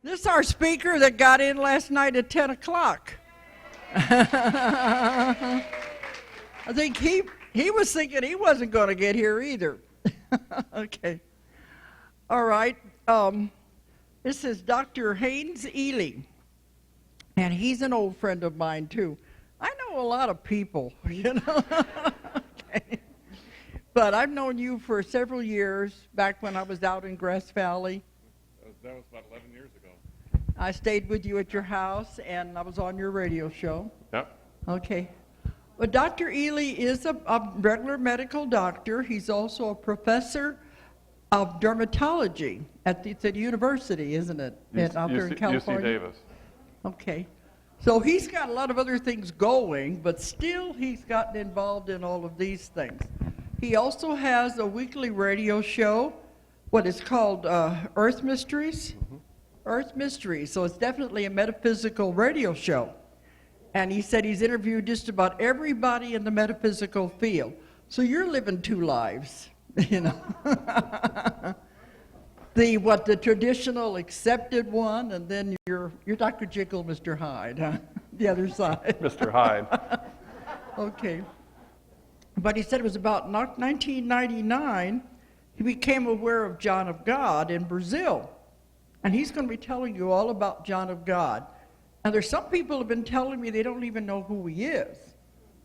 This is our speaker that got in last night at 10 o'clock. I think he was thinking he wasn't going to get here either. Okay. All right. This is Dr. Haynes Ely, and he's an old friend of mine, too. I know a lot of people, you know. Okay. But I've known you for several years, back when I was out in Grass Valley. That was about 11 years ago. I stayed with you at your house, and I was on your radio show. Yep. Okay. Well, Dr. Ely is a regular medical doctor. He's also a professor of dermatology at the university, isn't it? Out there in California? UC Davis. Okay. So he's got a lot of other things going, but still he's gotten involved in all of these things. He also has a weekly radio show, what is called Earth Mysteries. Mm-hmm. Earth Mysteries. So it's definitely a metaphysical radio show. And he said he's interviewed just about everybody in the metaphysical field. So you're living two lives, you know. The traditional accepted one, and then you're Dr. Jekyll, Mr. Hyde, huh? The other side. Mr. Hyde. Okay. But he said it was about 1999 he became aware of John of God in Brazil. And he's going to be telling you all about John of God. And there's some people who have been telling me they don't even know who he is.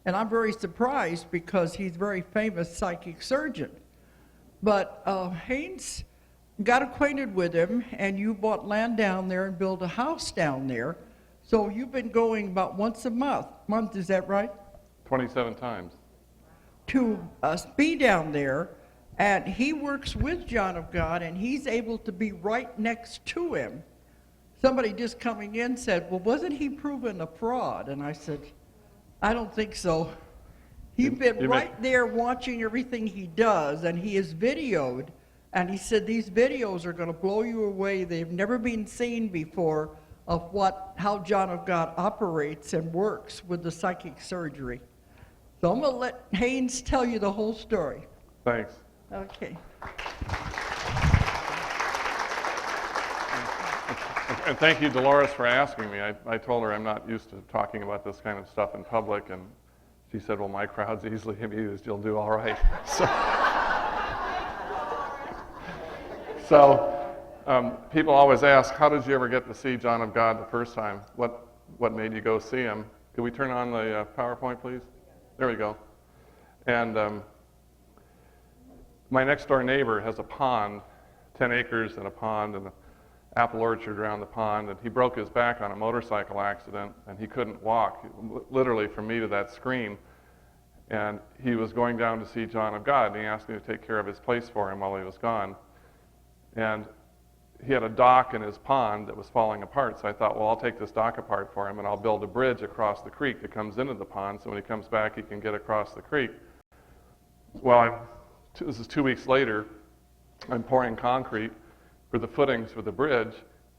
And I'm very surprised because he's a very famous psychic surgeon. But Haynes got acquainted with him, and you bought land down there and built a house down there. So you've been going about once a month, is that right? 27 times. To be down there. And he works with John of God, and he's able to be right next to him. Somebody just coming in said, well, wasn't he proven a fraud? And I said, I don't think so. He's been right there watching everything he does, and he is videoed. And he said, these videos are going to blow you away. They've never been seen before of how John of God operates and works with the psychic surgery. So I'm going to let Haynes tell you the whole story. Thanks. Okay. And thank you, Dolores, for asking me. I told her I'm not used to talking about this kind of stuff in public, and she said, well, my crowd's easily amused. You'll do all right. So people always ask, how did you ever get to see John of God the first time? What made you go see him? Could we turn on the PowerPoint, please? There we go. And my next door neighbor has a pond, 10 acres and a pond, and an apple orchard around the pond, and he broke his back on a motorcycle accident, and he couldn't walk, literally from me to that screen. And he was going down to see John of God, and he asked me to take care of his place for him while he was gone. And he had a dock in his pond that was falling apart, so I thought, well, I'll take this dock apart for him, and I'll build a bridge across the creek that comes into the pond, so when he comes back, he can get across the creek. Well, this is 2 weeks later. I'm pouring concrete for the footings for the bridge,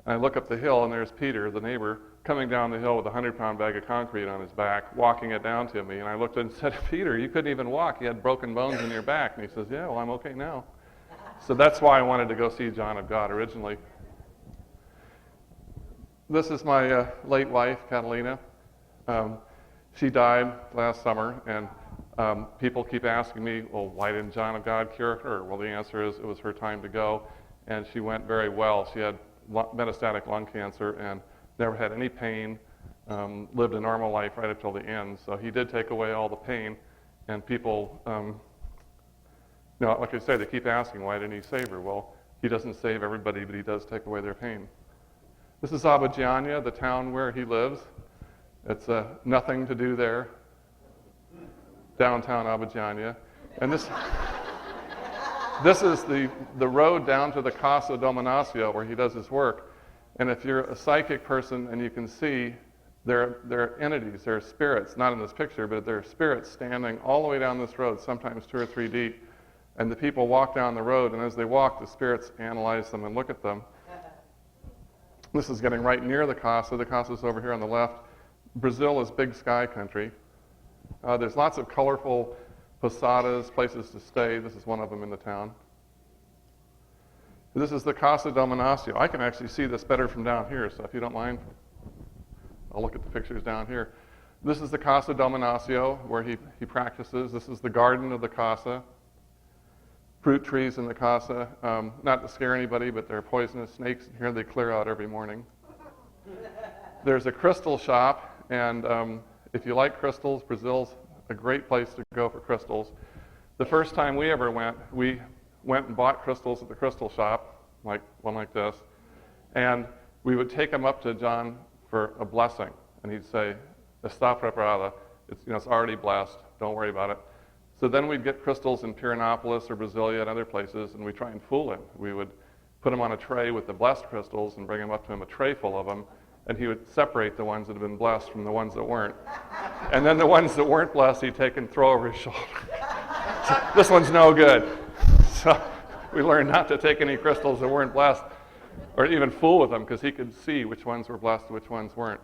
and I look up the hill, and there's Peter, the neighbor, coming down the hill with a 100-pound bag of concrete on his back, walking it down to me. And I looked and said, Peter, you couldn't even walk. You had broken bones in your back. And he says, yeah, well, I'm okay now. So that's why I wanted to go see John of God originally. This is my late wife, Catalina. She died last summer, and people keep asking me, well, why didn't John of God cure her? Well, the answer is it was her time to go, and she went very well. She had metastatic lung cancer and never had any pain, lived a normal life right up till the end. So he did take away all the pain, and people, like I say, they keep asking, why didn't he save her? Well, he doesn't save everybody, but he does take away their pain. This is Abadiânia, the town where he lives. It's nothing to do there. Downtown Abadiânia. And this is the road down to the Casa Dominacio where he does his work. And if you're a psychic person and you can see, they're entities, they're spirits, not in this picture, but they're spirits standing all the way down this road, sometimes 2 or 3 deep. And the people walk down the road, and as they walk, the spirits analyze them and look at them. This is getting right near the Casa. The Casa's over here on the left. Brazil is big sky country. There's lots of colorful posadas, places to stay. This is one of them in the town. This is the Casa Dominaccio. I can actually see this better from down here, so if you don't mind, I'll look at the pictures down here. This is the Casa Dominaccio, where he practices. This is the garden of the Casa. Fruit trees in the Casa. Not to scare anybody, but there are poisonous snakes in here. They clear out every morning. There's a crystal shop, and if you like crystals, Brazil's a great place to go for crystals. The first time we ever went, we went and bought crystals at the crystal shop, like one like this, and we would take them up to John for a blessing, and he'd say, "Está preparada," it's already blessed, don't worry about it. So then we'd get crystals in Pirenópolis or Brasilia and other places, and we'd try and fool him. We would put them on a tray with the blessed crystals and bring them up to him, a tray full of them, and he would separate the ones that had been blessed from the ones that weren't. And then the ones that weren't blessed, he'd take and throw over his shoulder. So, this one's no good. So we learned not to take any crystals that weren't blessed, or even fool with them, because he could see which ones were blessed and which ones weren't.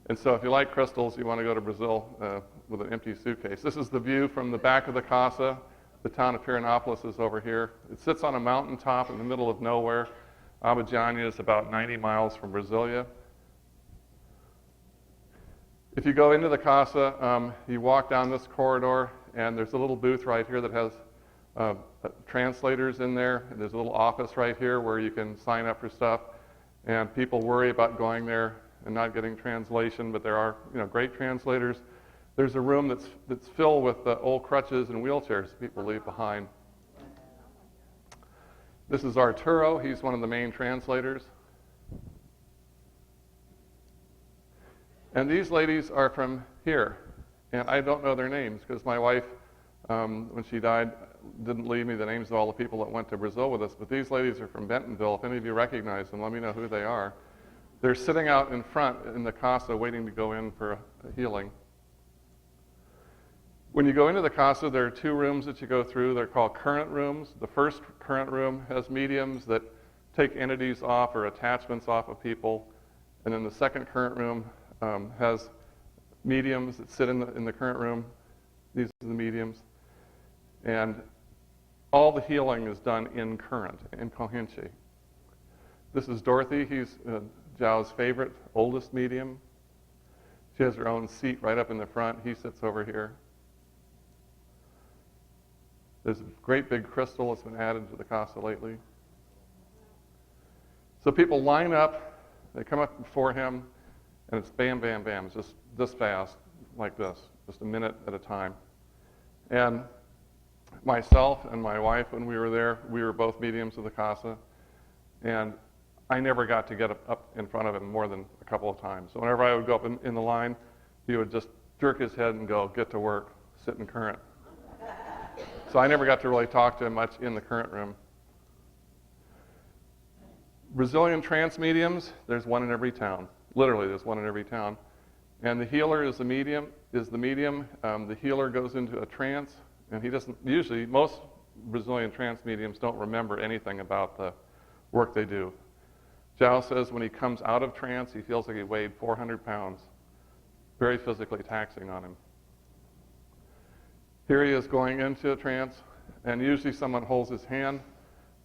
And so if you like crystals, you want to go to Brazil with an empty suitcase. This is the view from the back of the Casa. The town of Pirenópolis is over here. It sits on a mountaintop in the middle of nowhere. Abadiânia is about 90 miles from Brasilia. If you go into the Casa, you walk down this corridor, and there's a little booth right here that has translators in there. And there's a little office right here where you can sign up for stuff. And people worry about going there and not getting translation, but there are great translators. There's a room that's filled with old crutches and wheelchairs people leave behind. This is Arturo. He's one of the main translators. And these ladies are from here. And I don't know their names because my wife, when she died, didn't leave me the names of all the people that went to Brazil with us. But these ladies are from Bentonville. If any of you recognize them, let me know who they are. They're sitting out in front in the Casa waiting to go in for a healing. When you go into the Casa, there are two rooms that you go through. They're called current rooms. The first current room has mediums that take entities off or attachments off of people. And then the second current room has mediums that sit in the current room. These are the mediums. And all the healing is done in current, in corrente. This is Dorothy. He's Zhao's favorite, oldest medium. She has her own seat right up in the front. He sits over here. There's a great big crystal that's been added to the Casa lately. So people line up, they come up before him, and it's bam, bam, bam. It's just this fast, like this, just a minute at a time. And myself and my wife, when we were there, we were both mediums of the Casa, and I never got to get up in front of him more than a couple of times. So whenever I would go up in the line, he would just jerk his head and go, "Get to work, sit in current." So I never got to really talk to him much in the current room. Brazilian trance mediums, there's one in every town. Literally, there's one in every town. And the healer is the medium. The healer goes into a trance, and he doesn't, usually, most Brazilian trance mediums don't remember anything about the work they do. Zhao says when he comes out of trance, he feels like he weighed 400 pounds. Very physically taxing on him. Here he is going into a trance, and usually someone holds his hand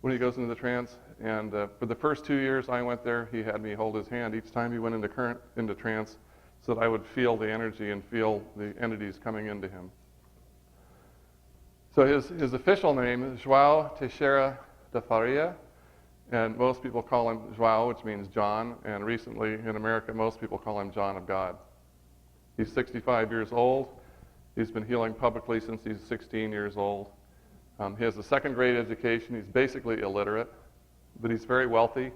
when he goes into the trance. And for the first 2 years I went there, he had me hold his hand each time he went into trance, so that I would feel the energy and feel the entities coming into him. So his official name is João Teixeira da Faria, and most people call him João, which means John, and recently in America most people call him John of God. He's 65 years old. He's been healing publicly since he's 16 years old. He has a second-grade education. He's basically illiterate, but he's very wealthy,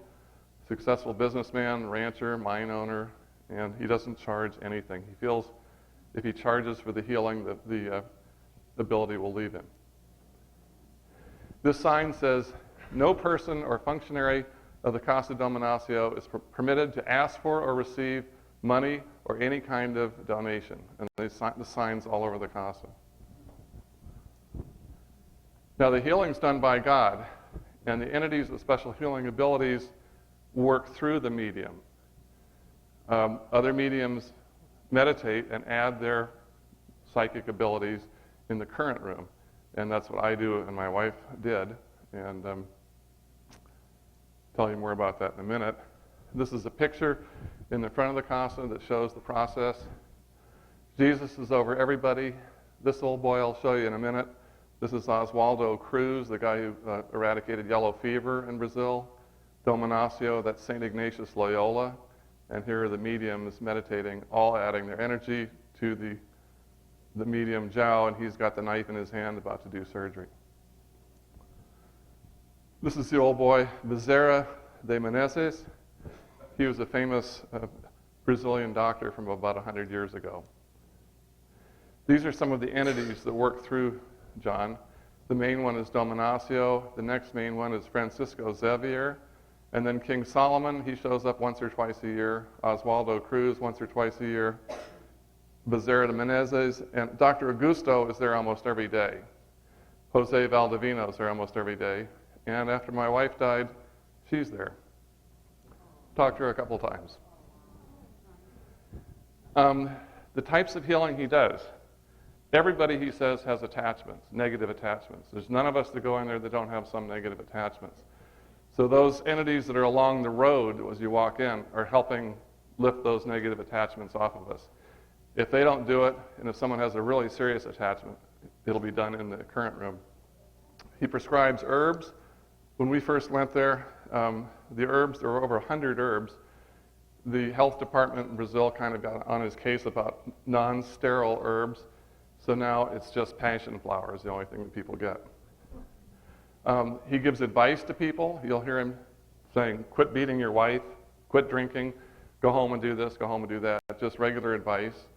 successful businessman, rancher, mine owner, and he doesn't charge anything. He feels if he charges for the healing, that the ability will leave him. This sign says, "No person or functionary of the Casa Dominaccio is permitted to ask for or receive money or any kind of donation." And the signs all over the Casa. Now the healing's done by God, and the entities with special healing abilities work through the medium. Other mediums meditate and add their psychic abilities in the current room, and that's what I do and my wife did. And tell you more about that in a minute. This is a picture in the front of the casa that shows the process. Jesus is over everybody. This old boy I'll show you in a minute. This is Oswaldo Cruz, the guy who eradicated yellow fever in Brazil. Dom Inácio, that's St. Ignatius Loyola. And here are the mediums meditating, all adding their energy to the medium João, and he's got the knife in his hand about to do surgery. This is the old boy, Bezerra de Menezes. He was a famous Brazilian doctor from about 100 years ago. These are some of the entities that work through John. The main one is Dom Inácio. The next main one is Francisco Xavier. And then King Solomon, he shows up once or twice a year. Oswaldo Cruz, once or twice a year. Bezerra de Menezes. And Dr. Augusto is there almost every day. Jose Valdivino is there almost every day. And after my wife died, she's there. Talked to her a couple times. The types of healing he does. Everybody, he says, has attachments, negative attachments. There's none of us that go in there that don't have some negative attachments. So those entities that are along the road as you walk in are helping lift those negative attachments off of us. If they don't do it, and if someone has a really serious attachment, it'll be done in the current room. He prescribes herbs. When we first went there, the herbs, there were over 100 herbs. The health department in Brazil kind of got on his case about non-sterile herbs. So now it's just passion flower is the only thing that people get. He gives advice to people. You'll hear him saying, quit beating your wife, quit drinking, go home and do this, go home and do that. Just regular advice.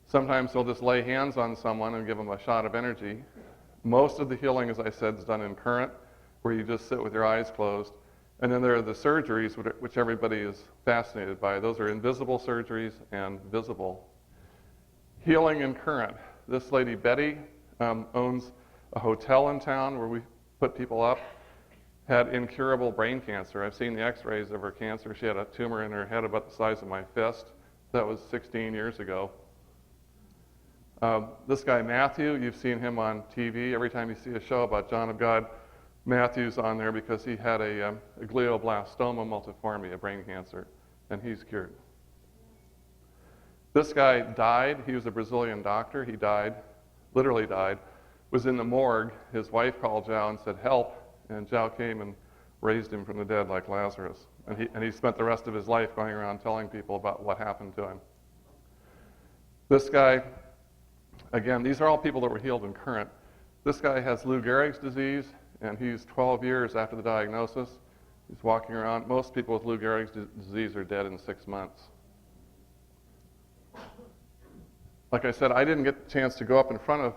Sometimes he'll just lay hands on someone and give them a shot of energy. Most of the healing, as I said, is done in current, where you just sit with your eyes closed. And then there are the surgeries, which everybody is fascinated by. Those are invisible surgeries and visible. Healing in current. This lady, Betty, owns a hotel in town where we put people up, had incurable brain cancer. I've seen the x-rays of her cancer. She had a tumor in her head about the size of my fist. That was 16 years ago. This guy, Matthew, you've seen him on TV. Every time you see a show about John of God, Matthew's on there because he had a glioblastoma multiforme, a brain cancer, and he's cured. This guy died. He was a Brazilian doctor. He died, literally died, was in the morgue. His wife called João and said, help, and João came and raised him from the dead like Lazarus. And he spent the rest of his life going around telling people about what happened to him. This guy, again, these are all people that were healed in current. This guy has Lou Gehrig's disease, and he's 12 years after the diagnosis. He's walking around. Most people with Lou Gehrig's disease are dead in 6 months. Like I said, I didn't get the chance to go up in front of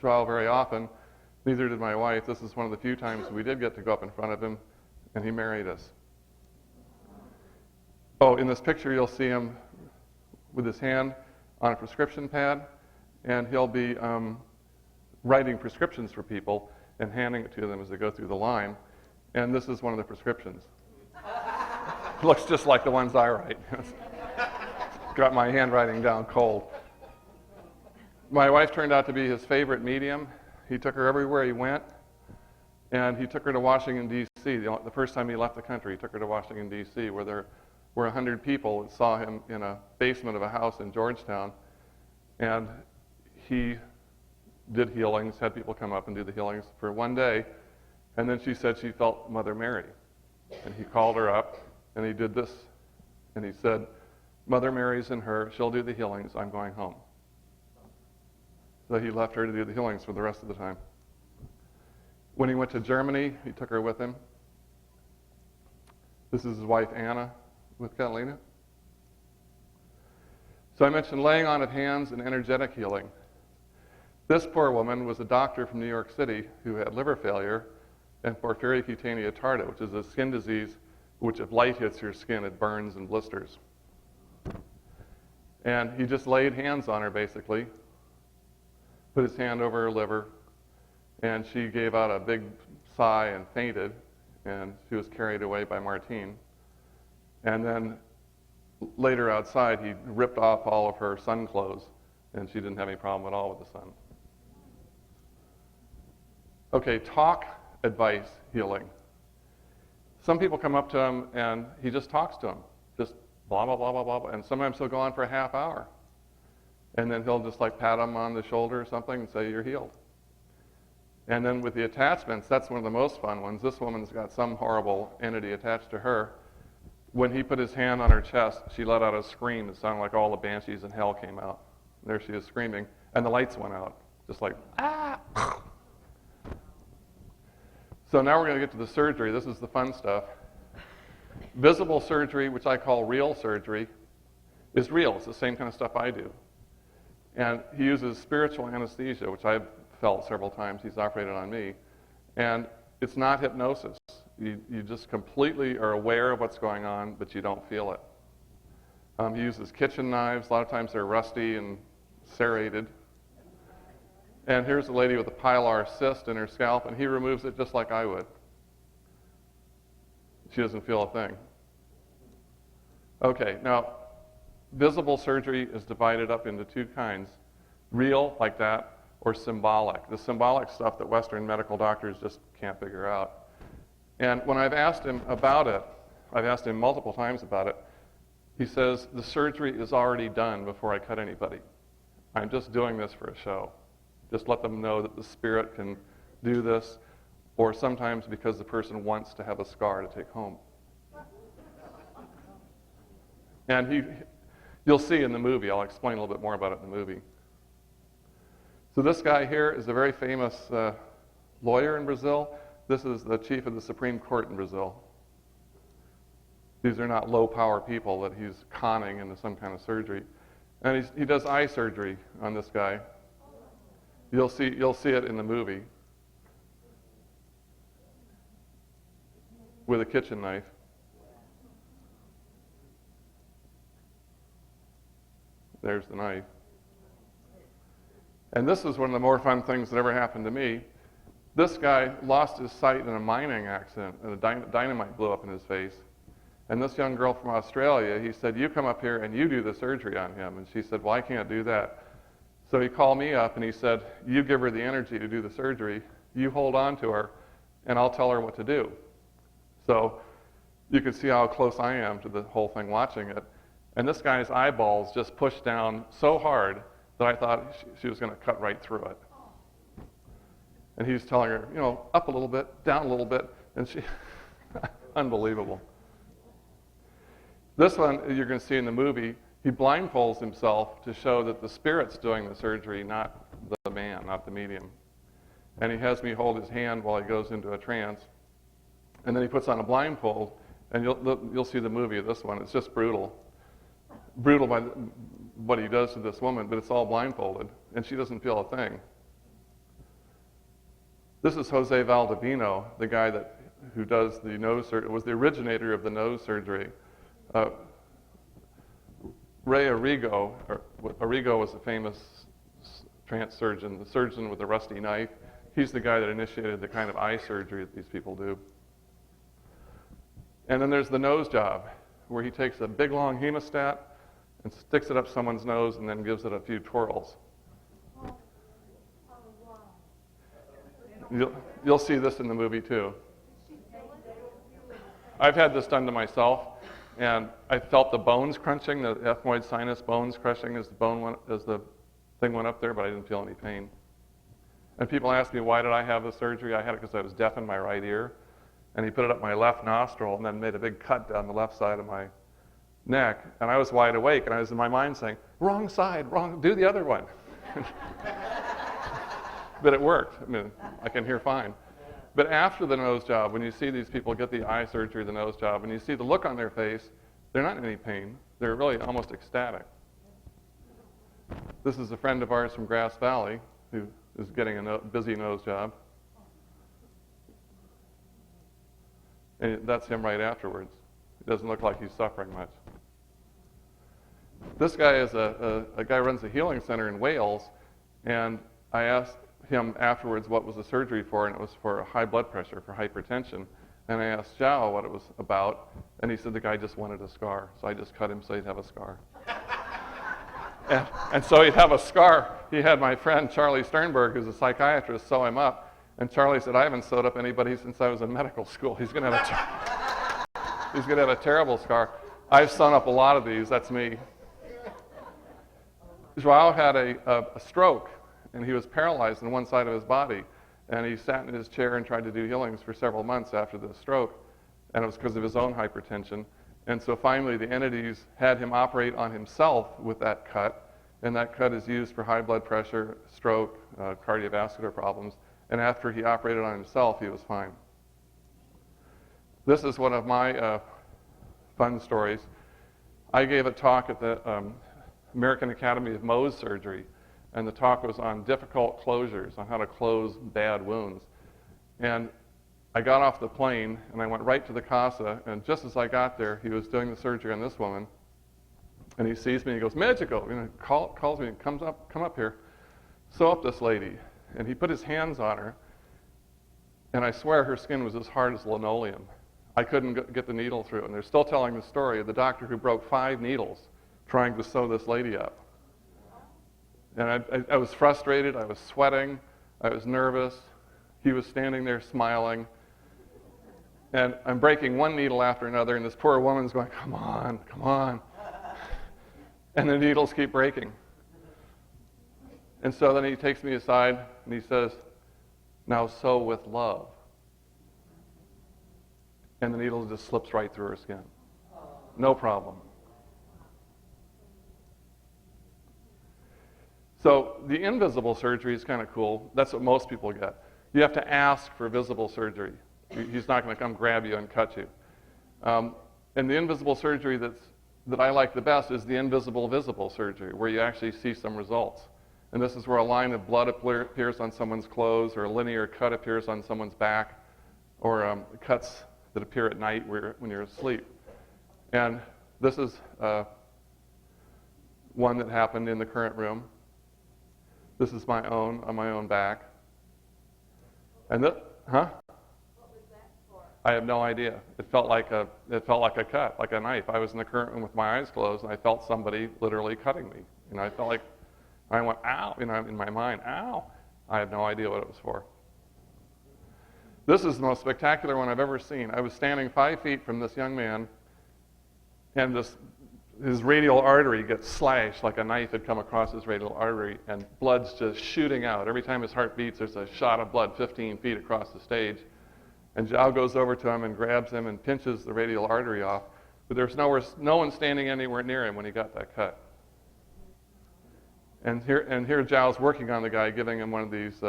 João very often. Neither did my wife. This is one of the few times we did get to go up in front of him, and he married us. Oh, in this picture you'll see him with his hand on a prescription pad, and he'll be writing prescriptions for people and handing it to them as they go through the line. And this is one of the prescriptions. Looks just like the ones I write. Got my handwriting down cold. My wife turned out to be his favorite medium. He took her everywhere he went, and he took her to Washington, D.C. The first time he left the country, he took her to Washington, D.C., where there were 100 people that saw him in a basement of a house in Georgetown, and he did healings, had people come up and do the healings for one day, and then she said she felt Mother Mary. And he called her up, and he did this, and he said, Mother Mary's in her, she'll do the healings, I'm going home. So he left her to do the healings for the rest of the time. When he went to Germany, he took her with him. This is his wife, Anna, with Catalina. So I mentioned laying on of hands and energetic healing. This poor woman was a doctor from New York City who had liver failure and porphyria cutanea tarda, which is a skin disease which if light hits your skin, it burns and blisters. And he just laid hands on her, basically, put his hand over her liver, and she gave out a big sigh and fainted, and she was carried away by Martine. And then later outside, he ripped off all of her sun clothes, and she didn't have any problem at all with the sun. Okay, talk, advice, healing. Some people come up to him and he just talks to them, just blah, blah, blah, blah, blah, blah. And sometimes he'll go on for a half hour. And then he'll just like pat them on the shoulder or something and say, you're healed. And then with the attachments, that's one of the most fun ones. This woman's got some horrible entity attached to her. When he put his hand on her chest, she let out a scream that sounded like all the banshees in hell came out. There she is screaming, and the lights went out, just like, ah! So now we're going to get to the surgery. This is the fun stuff. Visible surgery, which I call real surgery, is real. It's the same kind of stuff I do. And he uses spiritual anesthesia, which I've felt several times. He's operated on me. And it's not hypnosis. You just completely are aware of what's going on, but you don't feel it. He uses kitchen knives. A lot of times they're rusty and serrated. And here's a lady with a pilar cyst in her scalp, and he removes it just like I would. She doesn't feel a thing. Okay, now, visible surgery is divided up into two kinds. Real, like that, or symbolic. The symbolic stuff that Western medical doctors just can't figure out. And when I've asked him about it, I've asked him multiple times about it, he says, the surgery is already done before I cut anybody. I'm just doing this for a show. Just let them know that the spirit can do this, or sometimes because the person wants to have a scar to take home. And you'll see in the movie, I'll explain a little bit more about it in the movie. So this guy here is a very famous lawyer in Brazil. This is the chief of the Supreme Court in Brazil. These are not low-power people that he's conning into some kind of surgery. And he does eye surgery on this guy. You'll see it in the movie with a kitchen knife. There's the knife. And this is one of the more fun things that ever happened to me. This guy lost his sight in a mining accident, and a dynamite blew up in his face. And this young girl from Australia, he said, you come up here and you do the surgery on him. And she said, well, I can't do that. So he called me up and he said, you give her the energy to do the surgery, you hold on to her, and I'll tell her what to do. So you can see how close I am to the whole thing watching it. And this guy's eyeballs just pushed down so hard that I thought she was going to cut right through it. And he was telling her, up a little bit, down a little bit, and she, unbelievable. This one you're going to see in the movie, he blindfolds himself to show that the spirit's doing the surgery, not the man, not the medium. And he has me hold his hand while he goes into a trance. And then he puts on a blindfold, and you'll see the movie of this one. It's just brutal. Brutal by what he does to this woman, but it's all blindfolded, and she doesn't feel a thing. This is Jose Valdivino, the guy who does the nose surgery, was the originator of the nose surgery. Ray Arrigo was a famous trance surgeon, the surgeon with the rusty knife. He's the guy that initiated the kind of eye surgery that these people do. And then there's the nose job, where he takes a big long hemostat and sticks it up someone's nose and then gives it a few twirls. You'll see this in the movie too. I've had this done to myself, and I felt the bones crunching, the ethmoid sinus bones crushing as the thing went up there, but I didn't feel any pain. And people ask me, why did I have the surgery? I had it because I was deaf in my right ear. And he put it up my left nostril and then made a big cut down the left side of my neck. And I was wide awake, and I was in my mind saying, wrong side, wrong, do the other one. But it worked. I mean, I can hear fine. But after the nose job, when you see these people get the eye surgery, the nose job, and you see the look on their face, they're not in any pain. They're really almost ecstatic. This is a friend of ours from Grass Valley who is getting a busy nose job. And that's him right afterwards. It doesn't look like he's suffering much. This guy is a guy who runs a healing center in Wales, and I asked him afterwards what was the surgery for, and it was for high blood pressure, for hypertension. And I asked Zhao what it was about, and he said the guy just wanted a scar, so I just cut him so he'd have a scar. and so he'd have a scar. He had my friend Charlie Sternberg, who's a psychiatrist, sew him up, and Charlie said, I haven't sewed up anybody since I was in medical school. He's going to have a He's going to have a terrible scar. I've sewn up a lot of these. That's me. Joao had a stroke, and he was paralyzed in one side of his body. And he sat in his chair and tried to do healings for several months after the stroke, and it was because of his own hypertension. And so finally, the entities had him operate on himself with that cut, and that cut is used for high blood pressure, stroke, cardiovascular problems. And after he operated on himself, he was fine. This is one of my fun stories. I gave a talk at the American Academy of Mohs Surgery, and the talk was on difficult closures, on how to close bad wounds. And I got off the plane, and I went right to the CASA, and just as I got there, he was doing the surgery on this woman, and he sees me, and he goes, "Magico," calls me and come up here, sew up this lady. And he put his hands on her, and I swear her skin was as hard as linoleum. I couldn't get the needle through, and they're still telling the story of the doctor who broke 5 needles trying to sew this lady up. And I was frustrated, I was sweating, I was nervous. He was standing there smiling. And I'm breaking one needle after another, and this poor woman's going, come on. And the needles keep breaking. And so then he takes me aside, and he says, "Now sew with love." And the needle just slips right through her skin. No problem. So the invisible surgery is kind of cool. That's what most people get. You have to ask for visible surgery. He's not going to come grab you and cut you. And the invisible surgery that I like the best is the invisible visible surgery, where you actually see some results. And this is where a line of blood appears on someone's clothes, or a linear cut appears on someone's back, or cuts that appear at night when you're asleep. And this is one that happened in the current room. This is my own, on my own back. And What was that for? I have no idea. It felt like a cut, like a knife. I was in the current room with my eyes closed, and I felt somebody literally cutting me. I felt like I went, ow, in my mind, ow. I have no idea what it was for. This is the most spectacular one I've ever seen. I was standing 5 feet from this young man, and his radial artery gets slashed like a knife had come across his radial artery, and blood's just shooting out. Every time his heart beats, there's a shot of blood 15 feet across the stage. And Joao goes over to him and grabs him and pinches the radial artery off, but there's no one standing anywhere near him when he got that cut. And here Joao's working on the guy, giving him one of these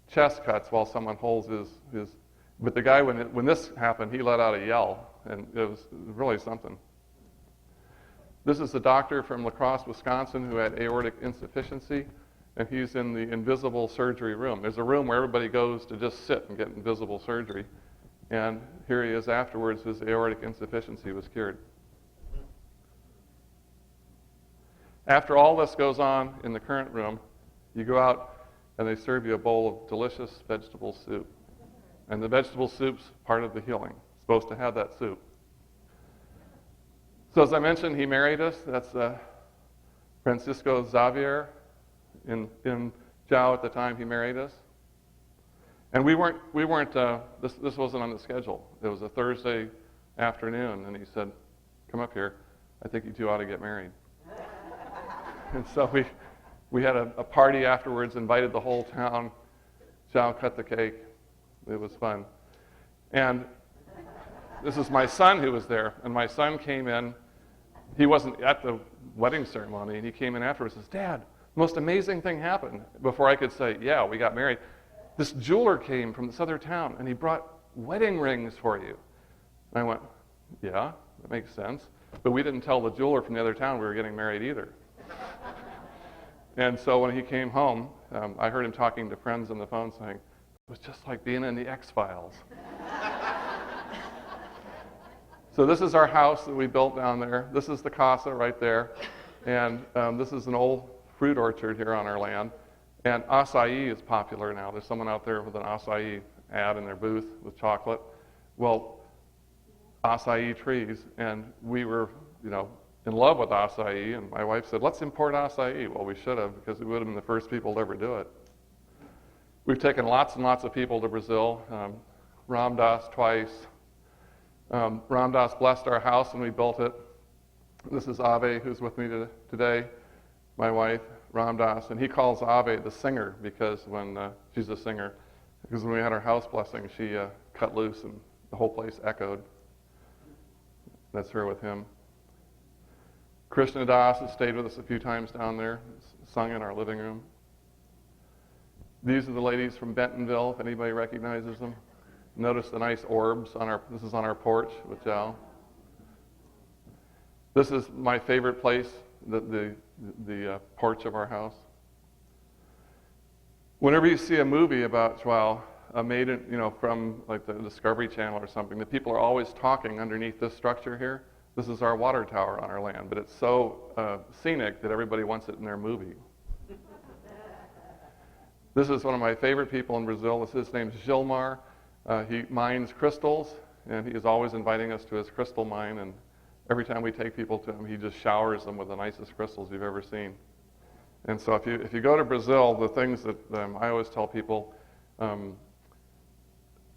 chest cuts while someone holds his. But the guy, when this happened, he let out a yell, and it was really something. This is a doctor from La Crosse, Wisconsin, who had aortic insufficiency, and he's in the invisible surgery room. There's a room where everybody goes to just sit and get invisible surgery. And here he is afterwards, his aortic insufficiency was cured. After all this goes on in the current room, you go out and they serve you a bowl of delicious vegetable soup. And the vegetable soup's part of the healing. It's supposed to have that soup. So as I mentioned, he married us. That's Francisco Xavier in Joao at the time he married us. And we weren't this wasn't on the schedule. It was a Thursday afternoon, and he said, "Come up here. I think you two ought to get married." And so we had a party afterwards, invited the whole town. Joao cut the cake. It was fun. And this is my son who was there, and my son came in. He wasn't at the wedding ceremony, and he came in afterwards and says, "Dad, the most amazing thing happened." Before I could say, "Yeah, we got married," this jeweler came from this other town, and he brought wedding rings for you. And I went, "Yeah, that makes sense." But we didn't tell the jeweler from the other town we were getting married either. And so when he came home, I heard him talking to friends on the phone saying, "It was just like being in the X-Files." So this is our house that we built down there. This is the casa right there. And this is an old fruit orchard here on our land. And acai is popular now. There's someone out there with an acai ad in their booth with chocolate. Well, acai trees. And we were, in love with acai. And my wife said, "Let's import acai." Well, we should have, because we would have been the first people to ever do it. We've taken lots and lots of people to Brazil. Ram Dass twice. Ram Dass blessed our house when we built it. This is Ave, who's with me today, my wife, Ram Dass, and he calls Ave the singer because she's a singer, because when we had our house blessing, she cut loose and the whole place echoed. That's her with him. Krishna Das has stayed with us a few times down there, sung in our living room. These are the ladies from Bentonville, if anybody recognizes them. Notice the nice orbs this is on our porch with Joe. This is my favorite place, the porch of our house. Whenever you see a movie about Joao, made from like the Discovery Channel or something, the people are always talking underneath this structure here. This is our water tower on our land, but it's so scenic that everybody wants it in their movie. This is one of my favorite people in Brazil. His name's Gilmar. He mines crystals, and he is always inviting us to his crystal mine, and every time we take people to him, he just showers them with the nicest crystals you've ever seen. And so if you go to Brazil, the things that I always tell people,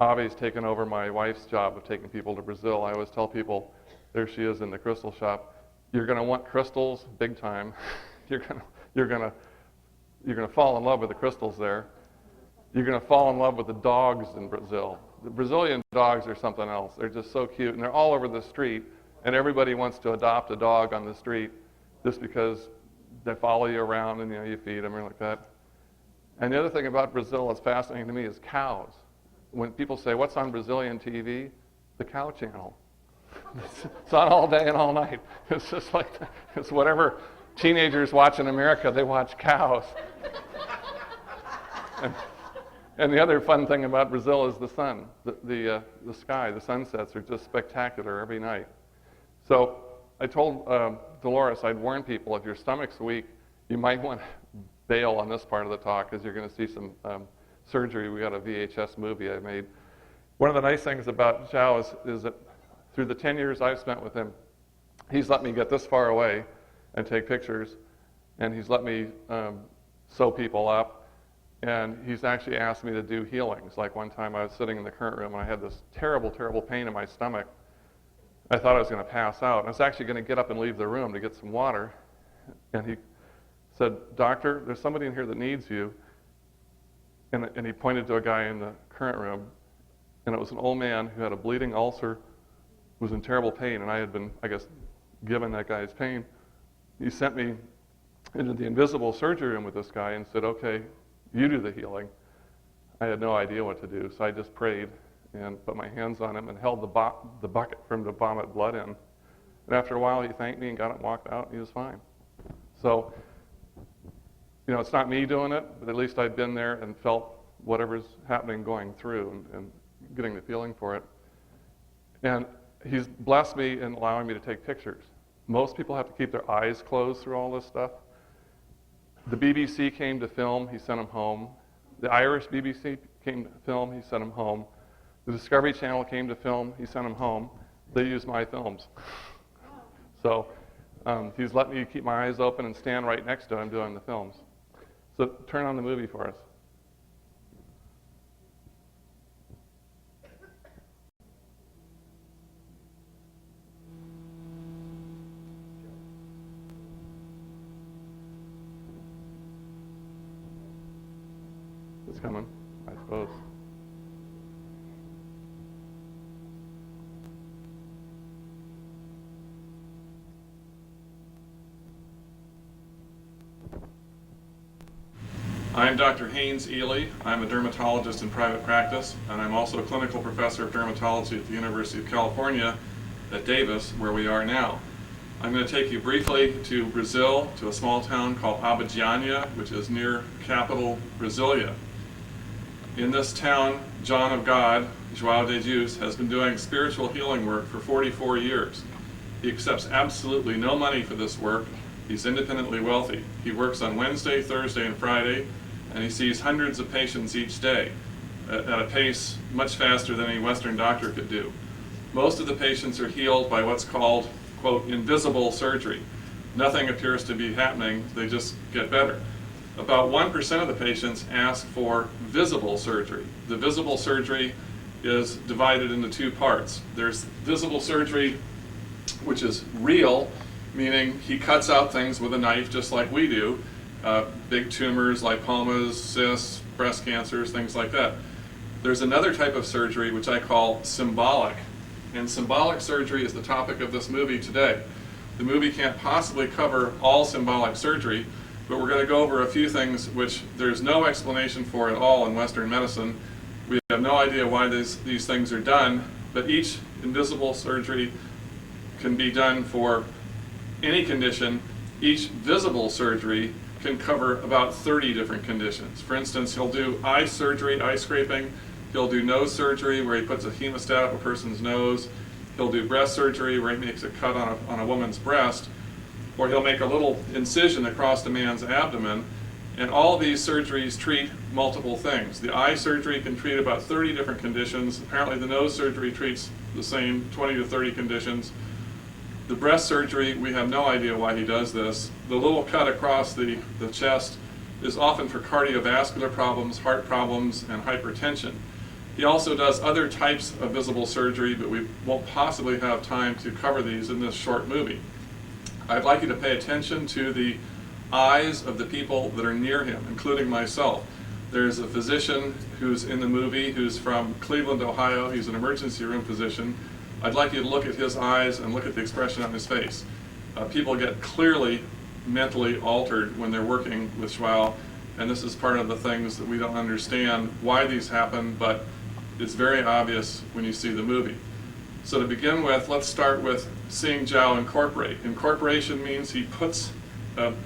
Avi's taken over my wife's job of taking people to Brazil. I always tell people, there she is in the crystal shop. You're going to want crystals big time. You're going to fall in love with the crystals there. You're going to fall in love with the dogs in Brazil. The Brazilian dogs are something else. They're just so cute, and they're all over the street, and everybody wants to adopt a dog on the street just because they follow you around and you feed them or like that. And the other thing about Brazil that's fascinating to me is cows. When people say, what's on Brazilian TV? The Cow Channel. It's on all day and all night. It's just like, it's whatever teenagers watch in America, they watch cows. And the other fun thing about Brazil is the sun. The sky, the sunsets are just spectacular every night. So I told Dolores I'd warn people, if your stomach's weak, you might want to bail on this part of the talk because you're going to see some surgery. We got a VHS movie I made. One of the nice things about Joao is that through the 10 years I've spent with him, he's let me get this far away and take pictures, and he's let me sew people up, and he's actually asked me to do healings. Like one time I was sitting in the current room and I had this terrible, terrible pain in my stomach. I thought I was going to pass out. And I was actually going to get up and leave the room to get some water, and he said, "Doctor, there's somebody in here that needs you." And he pointed to a guy in the current room, and it was an old man who had a bleeding ulcer, was in terrible pain, and I had been, I guess, given that guy's pain. He sent me into the invisible surgery room with this guy and said, "Okay, you do the healing." I had no idea what to do, so I just prayed and put my hands on him and held the bucket for him to vomit blood in. And after a while, he thanked me and got up and walked out, and he was fine. So, it's not me doing it, but at least I'd been there and felt whatever's happening going through and getting the feeling for it. And he's blessed me in allowing me to take pictures. Most people have to keep their eyes closed through all this stuff. The BBC came to film, he sent them home. The Irish BBC came to film, he sent them home. The Discovery Channel came to film, he sent them home. They used my films. So he's let me keep my eyes open and stand right next to him doing the films. So turn on the movie for us. It's coming, I suppose. I'm Dr. Haynes Ely. I'm a dermatologist in private practice, and I'm also a clinical professor of dermatology at the University of California at Davis, where we are now. I'm going to take you briefly to Brazil, to a small town called Abadiânia, which is near capital Brasilia. In this town, John of God, João de Deus, has been doing spiritual healing work for 44 years. He accepts absolutely no money for this work. He's independently wealthy. He works on Wednesday, Thursday, and Friday, and he sees hundreds of patients each day at a pace much faster than any Western doctor could do. Most of the patients are healed by what's called, quote, invisible surgery. Nothing appears to be happening, they just get better. About 1% of the patients ask for visible surgery. The visible surgery is divided into two parts. There's visible surgery, which is real, meaning he cuts out things with a knife just like we do, big tumors, lipomas, cysts, breast cancers, things like that. There's another type of surgery which I call symbolic, and symbolic surgery is the topic of this movie today. The movie can't possibly cover all symbolic surgery, but we're going to go over a few things which there's no explanation for at all in Western medicine. We have no idea why these things are done, but each invisible surgery can be done for any condition. Each visible surgery can cover about 30 different conditions. For instance, he'll do eye surgery, eye scraping. He'll do nose surgery where he puts a hemostat up a person's nose. He'll do breast surgery where he makes a cut on a woman's breast. Or he'll make a little incision across a man's abdomen. And all these surgeries treat multiple things. The eye surgery can treat about 30 different conditions. Apparently the nose surgery treats the same 20 to 30 conditions. The breast surgery, we have no idea why he does this. The little cut across the chest is often for cardiovascular problems, heart problems, and hypertension. He also does other types of visible surgery, but we won't possibly have time to cover these in this short movie. I'd like you to pay attention to the eyes of the people that are near him, including myself. There's a physician who's in the movie who's from Cleveland, Ohio. He's an emergency room physician. I'd like you to look at his eyes and look at the expression on his face. People get clearly mentally altered when they're working with Joao, and this is part of the things that we don't understand why these happen, but it's very obvious when you see the movie. So to begin with, let's start with seeing Joao incorporate. Incorporation means he puts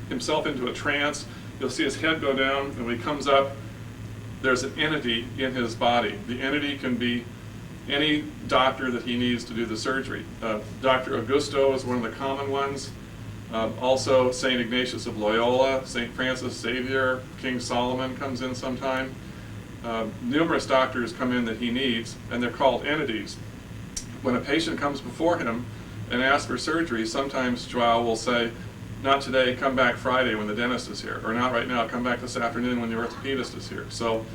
himself into a trance. You'll see his head go down, and when he comes up, there's an entity in his body. The entity can be any doctor that he needs to do the surgery. Dr. Augusto is one of the common ones. Also, St. Ignatius of Loyola, St. Francis Xavier, King Solomon comes in sometime. Numerous doctors come in that he needs, and they're called entities. When a patient comes before him and asks for surgery, sometimes Joao will say, "Not today, come back Friday when the dentist is here," or "Not right now, come back this afternoon when the orthopedist is here." So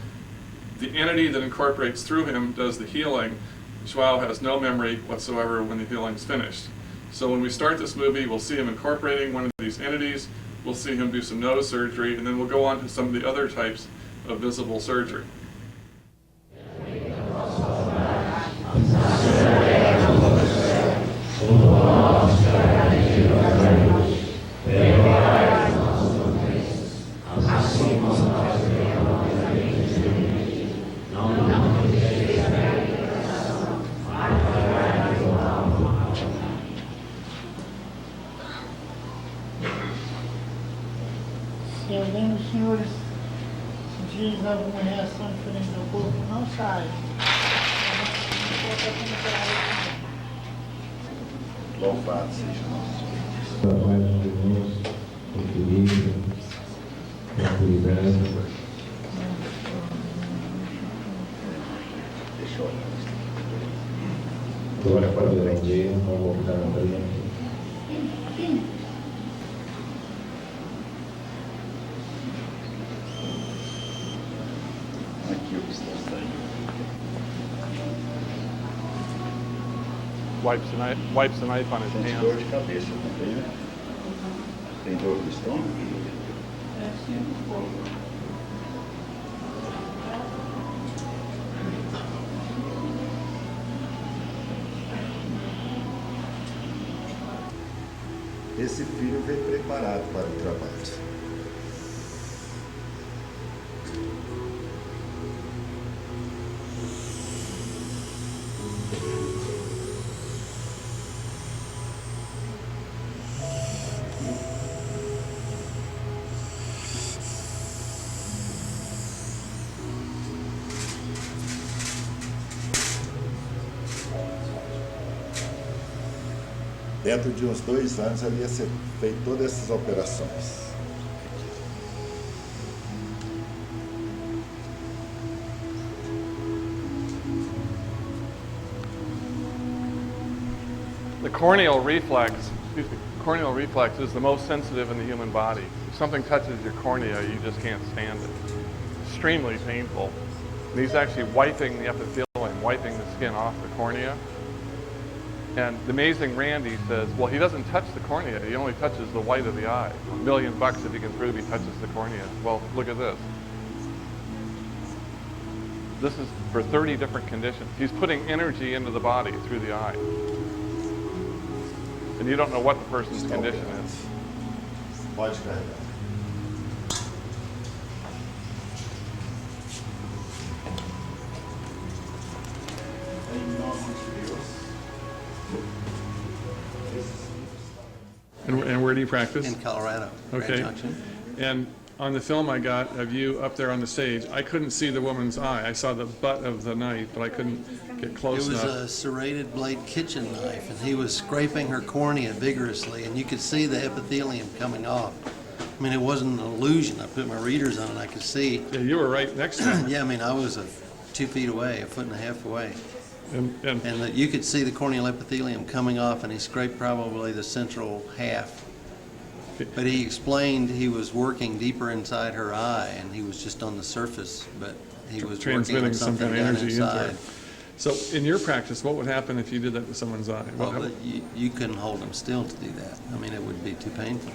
the entity that incorporates through him does the healing. Joao has no memory whatsoever when the healing is finished. So when we start this movie, we'll see him incorporating one of these entities, we'll see him do some nose surgery, and then we'll go on to some of the other types of visible surgery. Se alguém dos senhores sentir alguma reação diferente do corpo, não sai. Louvado seja nosso Deus. Trabalho de irmãos, equilíbrio, tranquilidade. Deixa eu olhar. Glória para o grande dia, vamos voltar na presente. Aqui o que está saindo. Wipes the knife on his Sente dor de hands. cabeça também, né? Tem dor no estômago? Esse filho veio preparado para o trabalho. Dentro de uns 2 anos ali ia ser feito todas essas operações. The corneal reflex is the most sensitive in the human body. If something touches your cornea, you just can't stand it. Extremely painful. And he's actually wiping the epithelium wiping the skin off the cornea. And the amazing Randy says, well, he doesn't touch the cornea, he only touches the white of the eye. $1 million if he can prove he touches the cornea. Well, look at this. This is for 30 different conditions. He's putting energy into the body through the eye. And you don't know what the person's Está condition operando. is. Pode carregar. Em nome de Deus. And where do you practice? In Colorado, Grand Okay. Junction. And on the film I got of you up there on the stage, I couldn't see the woman's eye. I saw the butt of the knife, but I couldn't get It close was enough. a serrated blade kitchen knife, and he was scraping her cornea vigorously, and you could see the epithelium coming off. I mean, it wasn't an illusion. I put my readers on, and I could see. Yeah, you were right next to him. Yeah, I mean, I was 2 feet away, 1.5 feet away, And and you could see the corneal epithelium coming off, and he scraped probably the central half. But he explained he was working deeper inside her eye, and he was just on the surface, but he was working transmitting on some something kind of down energy into her. inside. so in your practice, what would happen if you did that to someone's eye? Well, but you couldn't hold them still to do that. I mean, it would be too painful.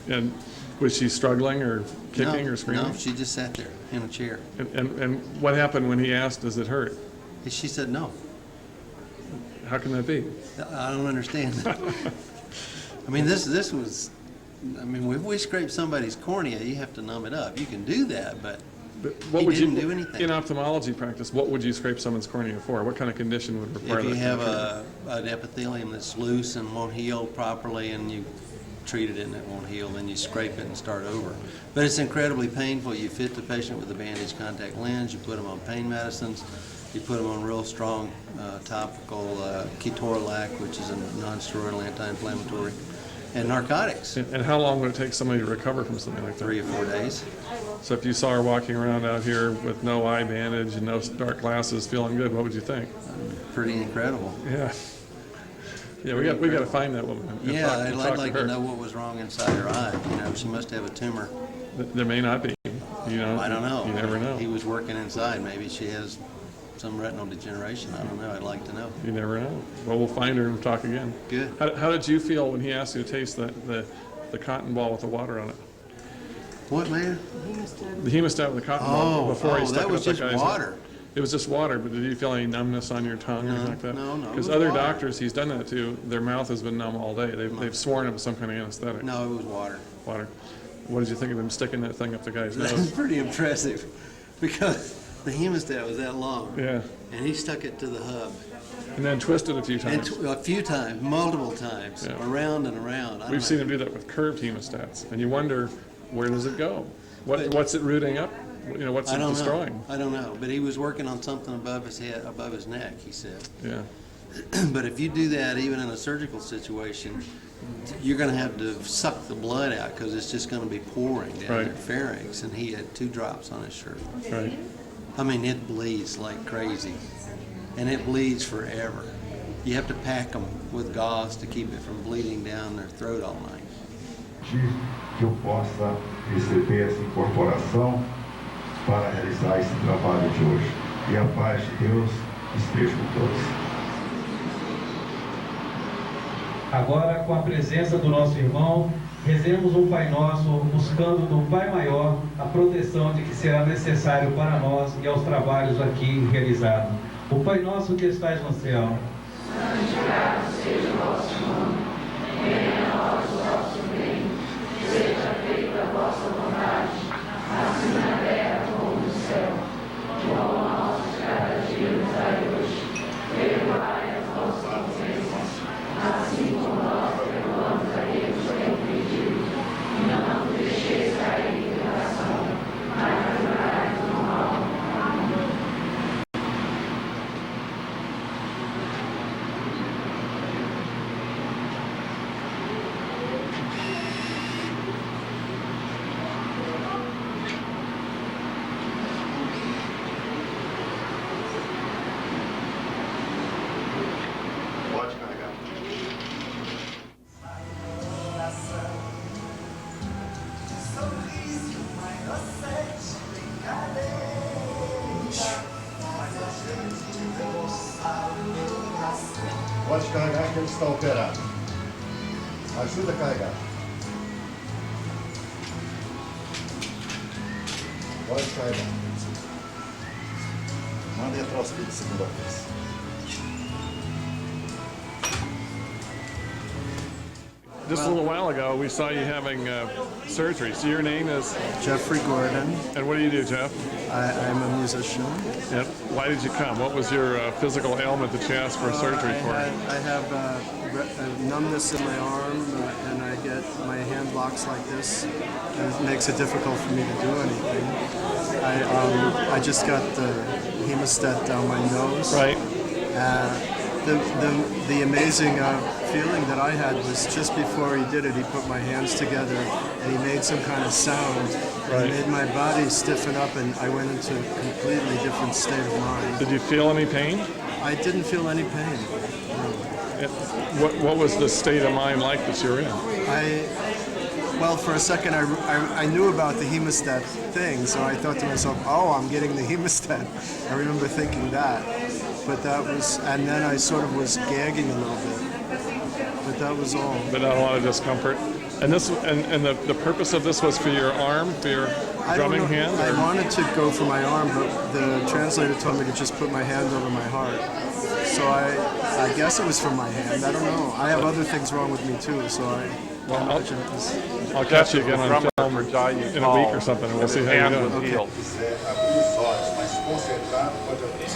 And was she struggling or kicking No, or screaming? No, she just sat there in a chair. And what happened when he asked, does it hurt? And she said no. How can that be? I don't understand that. I mean, this was, I mean, if we scrape somebody's cornea, you have to numb it up. You can do that, but But what He would didn't you, do anything. in ophthalmology practice, what would you scrape someone's cornea for? What kind of condition would require if that? you kind have of treatment? an epithelium that's loose and won't heal properly, and you treat it and it won't heal, then you scrape it and start over. But it's incredibly painful. You fit the patient with a bandage contact lens, you put them on pain medicines, you put them on real strong topical ketorolac, which is a non-steroidal anti-inflammatory, and narcotics. And how long would it take somebody to recover from something like that? 3 or 4 days. So if you saw her walking around out here with no eye bandage and no dark glasses, feeling good, what would you think? Pretty incredible. Yeah. Yeah, we got to find that woman. and Yeah, talk- and talk I'd like her. to know what was wrong inside her eye. You know, she must have a tumor. There may not be. You know. I don't know. You never know. He was working inside. Maybe she has some retinal degeneration. I don't know. I'd like to know. You never know. Well, we'll find her and talk again. Good. How did you feel when he asked you to taste the cotton ball with the water on it? What, man? The hemostat with the cotton ball before he stuck that it was up that just guy's water. It was just water, but did you feel any numbness on your tongue or anything like that? No, it Because was other water. doctors he's done that to, their mouth has been numb all day. They've sworn it was some kind of anesthetic. No, it was water. Water. What did you think of him sticking that thing up the guy's That's nose? pretty impressive because the hemostat was that long. Yeah. And he stuck it to the hub. And then twisted a few And times. a few times, multiple times, Yeah. around and around. I don't We've know. seen him do that with curved hemostats, and you wonder, where does it go? But- What's it rooting up? You know, what's I it don't destroying? know. I don't know. But he was working on something above his head, above his neck, he said. Yeah. But if you do that, even in a surgical situation, you're going to have to suck the blood out because it's just going to be pouring down Right. their pharynx. And he had 2 drops on his shirt. Right. I mean, it bleeds like crazy, and it bleeds forever. You have to pack them with gauze to keep it from bleeding down their throat all night. Que eu possa receber essa incorporação para realizar esse trabalho de hoje. E a paz de Deus esteja com todos. Agora, com a presença do nosso irmão, rezemos o Pai Nosso, buscando do Pai Maior a proteção de que será necessário para nós e aos trabalhos aqui realizados. O Pai Nosso que estais no céu. Santificado seja o vosso nome, venha a nós o vosso reino, seja feita a vossa vontade, assim na terra como no céu. O pão nosso de cada dia nos dai hoje, perdoai as nossas ofensas, assim como nós perdoamos aqueles que têm pedido, e não nos deixeis cair em tentação, mas livrai-nos do mal. Pode carregar que ele está operado. Ajuda a carregar. Pode carregar. Manda entrar os filhos de segunda vez. Just a little while ago, we saw you having surgery. So your name is, Jeffrey Gordon. and what do you do, Jeff? I'm a musician. And why did you come? What was your physical ailment that you asked for surgery for? I have numbness in my arm, and I get my hand blocks like this, and it makes it difficult for me to do anything. I just got the hemostat down my nose. Right. The amazing feeling that I had was just before he did it, he put my hands together and he made some kind of sound. Right. He made my body stiffen up and I went into a completely different state of mind. Did you feel any pain? I didn't feel any pain. What was the state of mind like that you were in? Well, for a second, I knew about the hemostat thing, so I thought to myself, oh, I'm getting the hemostat. I remember thinking that. But that was, and then I sort of was gagging a little bit. But that was all. But not a lot of discomfort. And this, and the purpose of this was for your arm, for your drumming hand? I wanted to go for my arm, but the translator told me to just put my hand over my heart. So I guess it was from my hand. I don't know. I have other things wrong with me too, so I'll catch you again on film in a week or something, and we'll see how you're doing. Se quiser abrir os olhos, mas concentrado, pode abrir.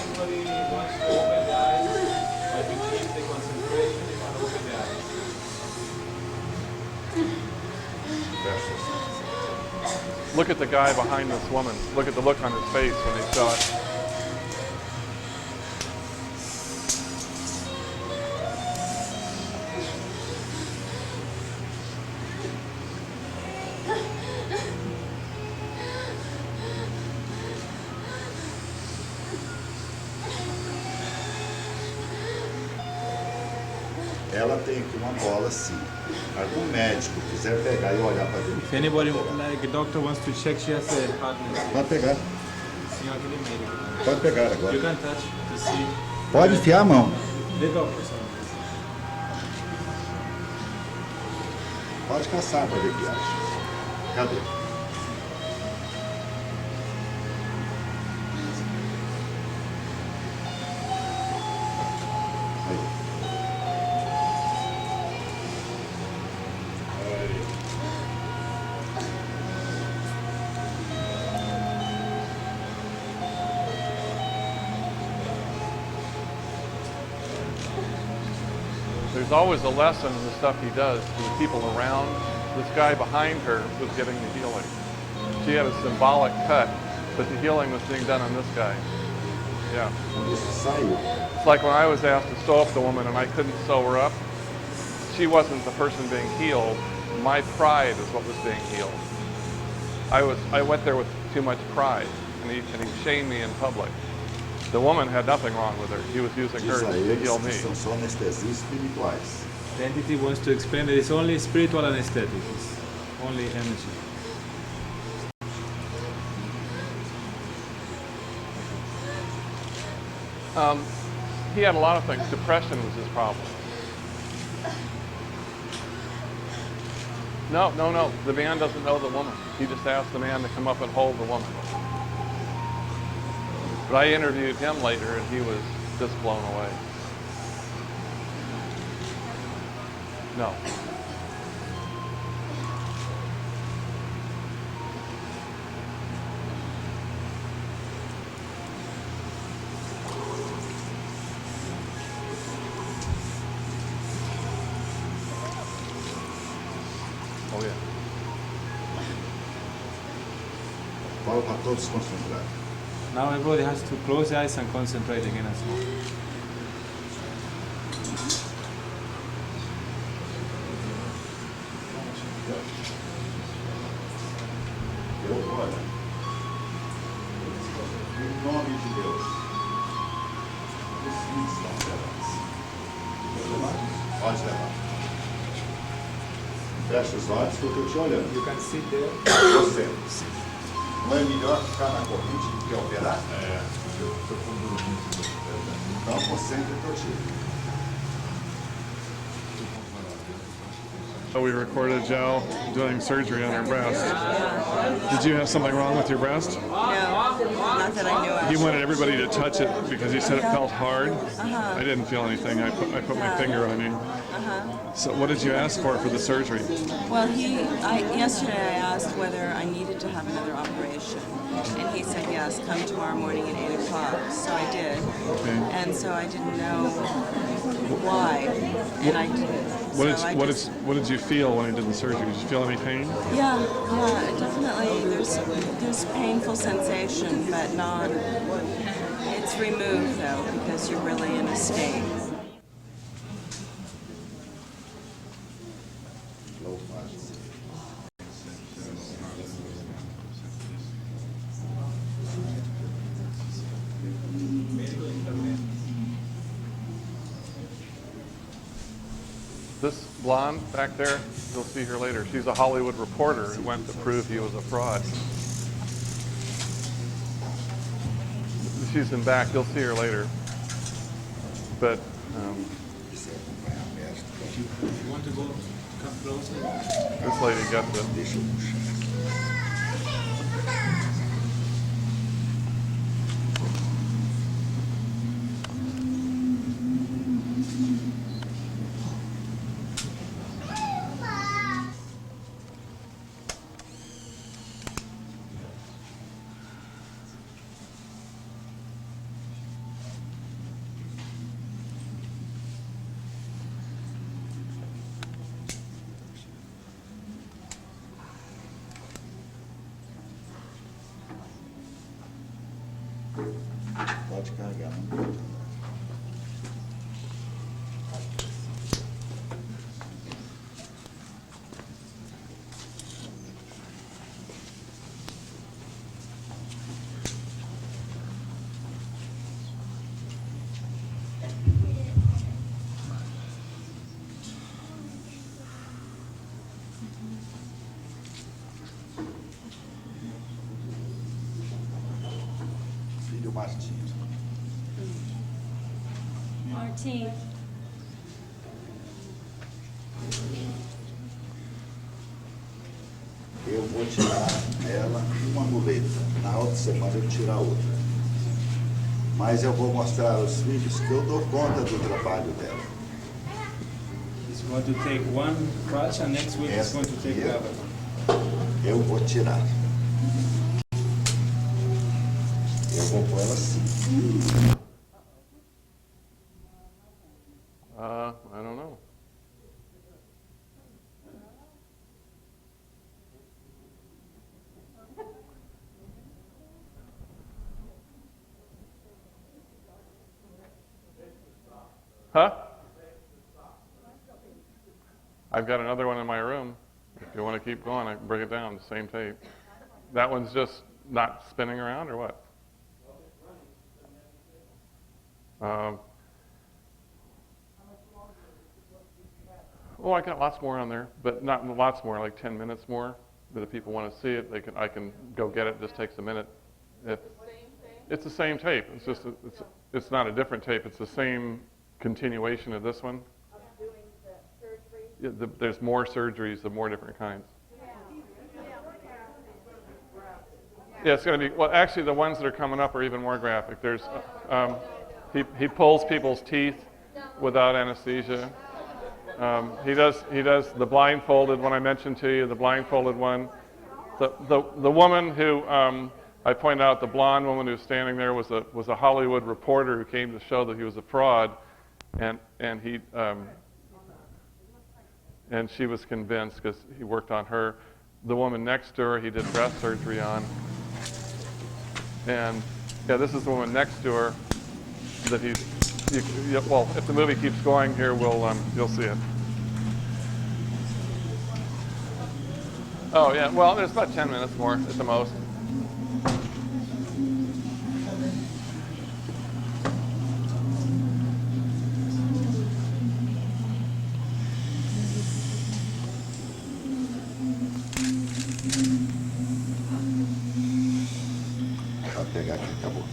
Look at the guy behind this woman. Look at the look on his face when he saw it. Ela tem aqui uma bola assim. Algum médico quiser pegar e olhar para dentro. If anybody, like a doctor wants to check, she has a hardness. Pode pegar. Senhor, aquele médico. Pode pegar agora. You can touch to see Pode enfiar a mão. the doctor. Pode caçar para ver o que acha. Cadê? There's always a lesson in the stuff he does to the people around. This guy behind her was getting the healing. She had a symbolic cut, but the healing was being done on this guy. Yeah. It's like when I was asked to sew up the woman and I couldn't sew her up. She wasn't the person being healed. My pride is what was being healed. I went there with too much pride, and he shamed me in public. The woman had nothing wrong with her. He was using her to heal me. São só anestesias espirituais. The entity wants to explain that it's only spiritual anesthetic, it's only energy. He had a lot of things. Depression was his problem. No. The man doesn't know the woman. He just asked the man to come up and hold the woman. But I interviewed him later, and he was just blown away. No. Oh, yeah. Fala para todos concentrar. Now everybody has to close their eyes and concentrate again as well. Olha, em nome de Deus, os filhos estão operados. Pode levar. Fecha os olhos que eu estou te olhando. You can sit there. Você. Não é melhor ficar na corrente do que operar? Então concentre e tiro. So we recorded Joe doing surgery on her breast. Did you have something wrong with your breast? No, not that I knew of. He wanted everybody to touch it because he said it felt hard. I didn't feel anything. I put my finger on you. So what did you ask for the surgery? Well, yesterday I asked whether I needed to have another operation, and he said yes, come tomorrow morning at 8 o'clock. So I did, and so I didn't know why, and I didn't. What did you feel when he did the surgery? Did you feel any pain? Yeah, definitely. There's painful sensation, but not. It's removed though because you're really in a state. This blonde back there, you'll see her later. She's a Hollywood reporter who went to prove he was a fraud. She's in back. You'll see her later. But You want to go come closer? this lady got the. Pode carregar. Filho Martins. Martin. Eu vou tirar ela uma muleta. Na outra semana eu tirar outra. Mas eu vou mostrar aos filhos que eu dou conta do trabalho dela. He's going to take one crutch and next week he's going to take the other. Eu vou tirar. Eu vou pôr ela assim. I don't know. Huh? I've got another one in my room. If you want to keep going, I can bring it down, the same tape. That one's just not spinning around, or what? Oh, I got lots more on there, but not lots more, like 10 minutes more. But if people want to see it, I can go get it. It just takes a minute. It's the same tape. It's just it's not a different tape. It's the same continuation of this one. Yeah, there's more surgeries of more different kinds. Yeah, it's going to be, well, actually the ones that are coming up are even more graphic. There's, he pulls people's teeth without anesthesia. He does the blindfolded one I mentioned to you, the blindfolded one. The woman who, I pointed out, the blonde woman who was standing there was a Hollywood reporter who came to show that he was a fraud, and she was convinced because he worked on her. The woman next to her, he did breast surgery on. And yeah, this is the woman next to her that well, if the movie keeps going here, you'll see it. Oh yeah, well, there's about 10 minutes more at the most. Vou pegar aqui, acabou.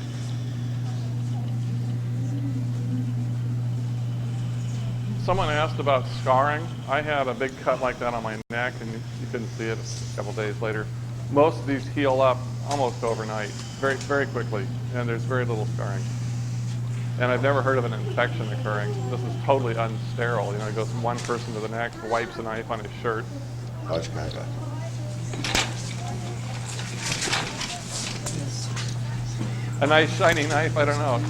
Someone asked about scarring. I had a big cut like that on my neck, and you couldn't see it a couple days later. Most of these heal up almost overnight, very, very quickly, and there's very little scarring. And I've never heard of an infection occurring. This is totally unsterile. You know, it goes from one person to the next, wipes a knife on his shirt. Pode carregar. A nice shiny knife, I don't know.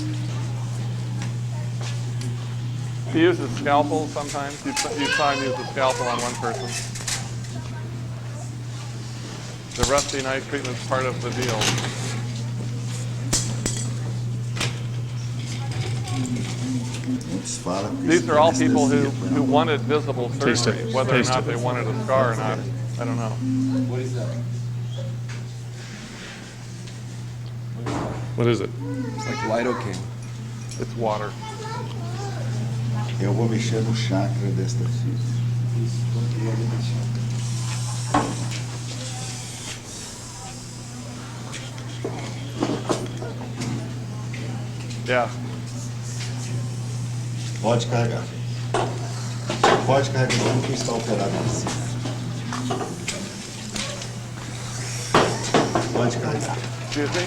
He uses scalpel sometimes. You saw him use the scalpel on one person. The rusty knife treatment's part of the deal. These are all people who wanted visible surgery, whether or not they wanted a scar or not. I don't know. What is that? What is it? It's like lidocaine. It's water. Eu vou mexer no chakra desta filha. Yeah. Pode carregar. Pode carregar tudo que está operado em cima. Pode carregar. Excuse me?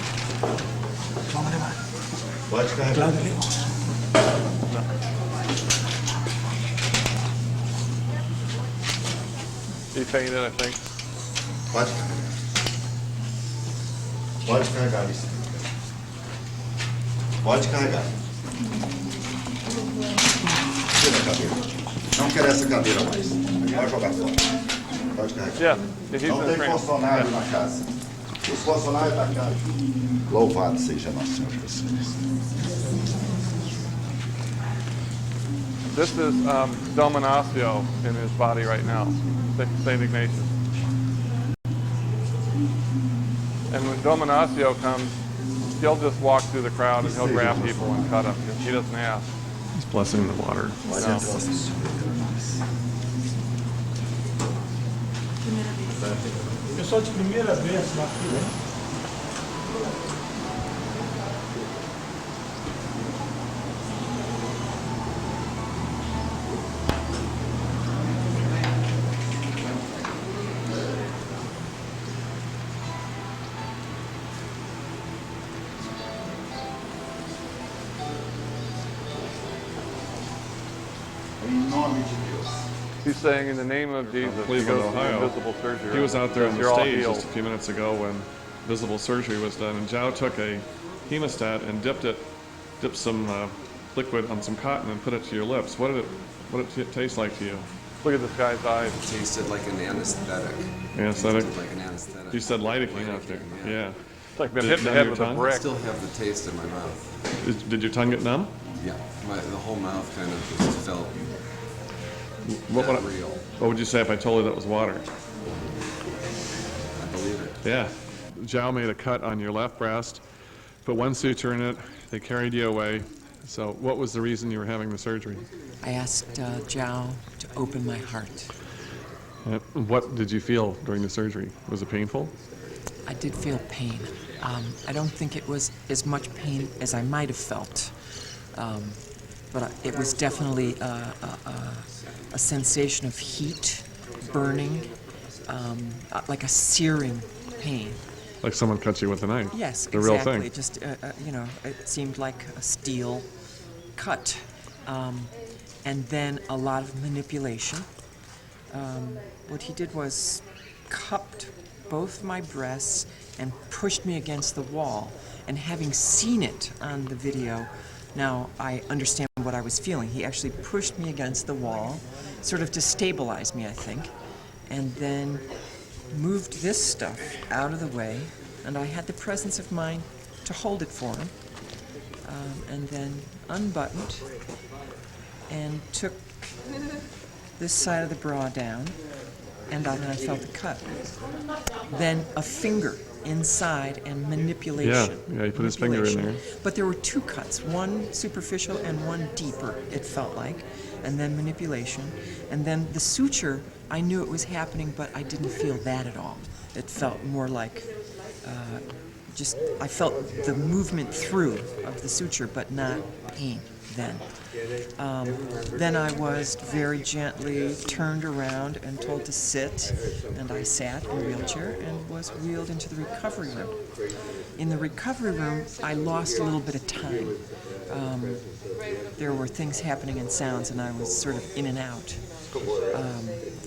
Pode carregar. He fainted, I think. Pode carregar. Pode carregar isso. Pode carregar. Tira a cadeira. Não quero essa cadeira mais. Pode jogar fora. Pode carregar. Yeah, he's Não in tem training. funcionário na casa. Os funcionários da casa. Louvado seja nosso Senhor Jesus. This is Dom Ignacio in his body right now, St. Ignatius. And when Dom Ignacio comes, he'll just walk through the crowd and he'll grab people and cut them. He doesn't ask. He's blessing the water. No. Pessoal de primeira vez lá aqui, Em nome de Deus. He's saying in the name of Jesus, he Cleveland, goes Ohio. through visible surgery. He was out there on You're the all stage healed. just a few minutes ago when visible surgery was done, and Zhao took a hemostat and dipped some liquid on some cotton and put it to your lips. What did it taste like to you? Look at this guy's eyes. It tasted like an anesthetic. Anesthetic? Tasted like an anesthetic. You said lidocaine out there. Yeah. It's like been Did hit it in the numb head your with a tongue? I brick. still have the taste in my mouth. Did your tongue get numb? Yeah, the whole mouth kind of just felt What not would, real. what would you say if I told you that was water? I believe it. Yeah. Zhao made a cut on your left breast, put one suture in it, they carried you away. So what was the reason you were having the surgery? I asked Zhao to open my heart. What did you feel during the surgery? Was it painful? I did feel pain. I don't think it was as much pain as I might have felt, but it was definitely a sensation of heat, burning, like a searing pain. Like someone cut you with a knife? Yes, the exactly. real thing. Just it seemed like a steel cut, and then a lot of manipulation. What he did was cupped both my breasts and pushed me against the wall. And having seen it on the video, now I understand what I was feeling. He actually pushed me against the wall, sort of to stabilize me, I think, and then moved this stuff out of the way, and I had the presence of mind to hold it for him, and then unbuttoned and took this side of the bra down, and then I felt the cut. Then a finger inside and manipulation. Yeah, he put his finger in there. But there were two cuts, one superficial and one deeper, it felt like, and then manipulation. And then the suture, I knew it was happening, but I didn't feel that at all. It felt more like I felt the movement through of the suture, but not pain then. Then I was very gently turned around and told to sit, and I sat in a wheelchair and was wheeled into the recovery room. In the recovery room, I lost a little bit of time. There were things happening and sounds, and I was sort of in and out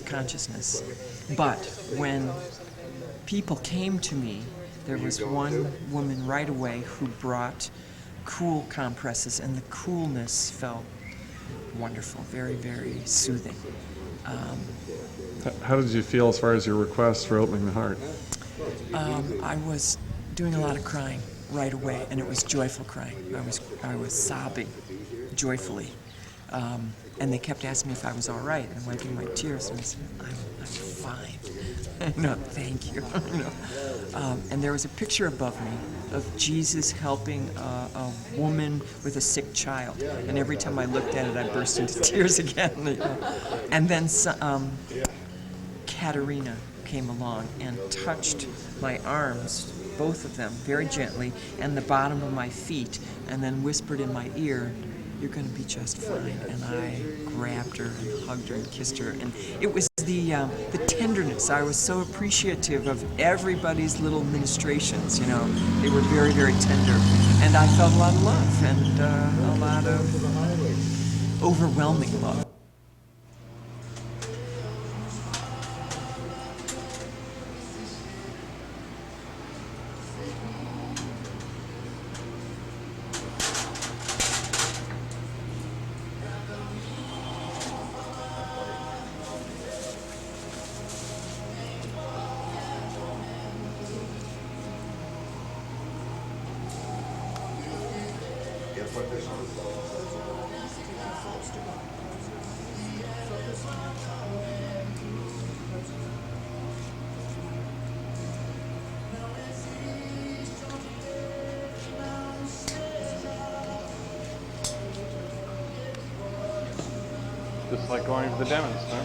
consciousness. But when people came to me, there was one woman right away who brought cool compresses, and the coolness felt wonderful, very, very soothing. How did you feel as far as your request for opening the heart? I was doing a lot of crying right away, and it was joyful crying. I was sobbing joyfully, and they kept asking me if I was all right and wiping my tears, and I said, I'm fine. No, thank you. And there was a picture above me of Jesus helping a woman with a sick child, and every time I looked at it, I burst into tears again. And then Katerina came along and touched my arms, both of them, very gently, and the bottom of my feet, and then whispered in my ear, "You're going to be just fine." And I grabbed her and hugged her and kissed her, and it was the tenderness. I was so appreciative of everybody's little ministrations. You know, they were very, very tender, and I felt a lot of love and a lot of overwhelming love. Just like going to the dentist, huh?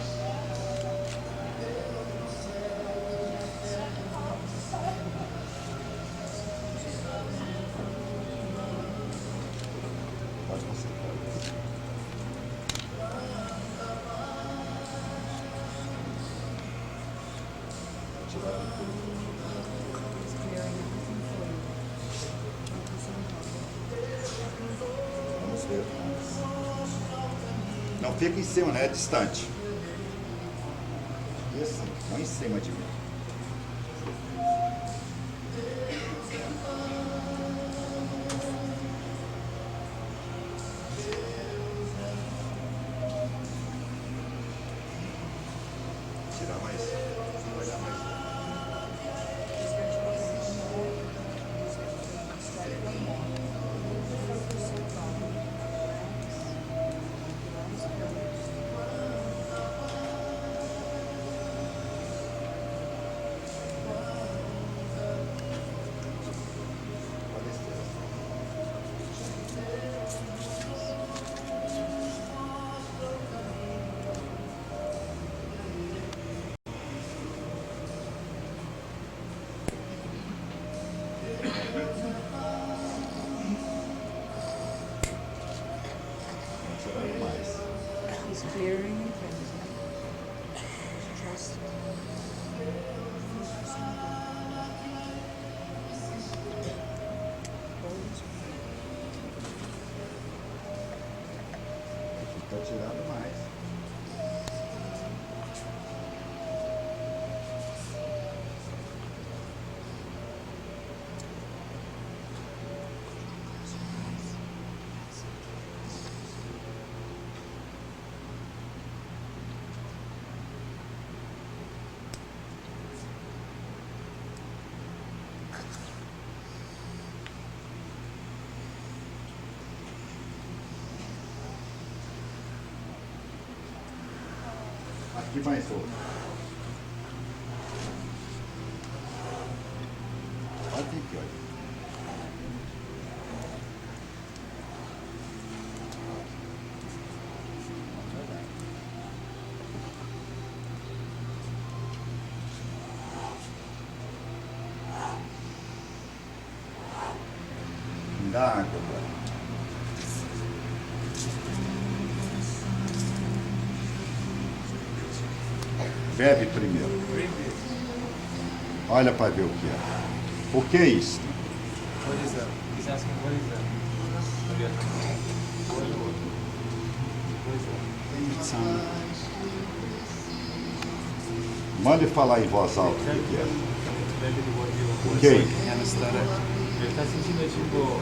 Vamos ver. Não fica em cima, né? É distante. Isso, não em cima de mim. Tirar mais. Vai dar mais. He's clearing and cleansing. Trust. Tá tirando mais. Aqui mais outro. Olha aqui, olha. dá água agora. Bebe primeiro. Olha para ver o que é. O que é isso? What is that? He's asking what is that? Mande falar em voz alta o que é. O que é isso? Ele está sentindo tipo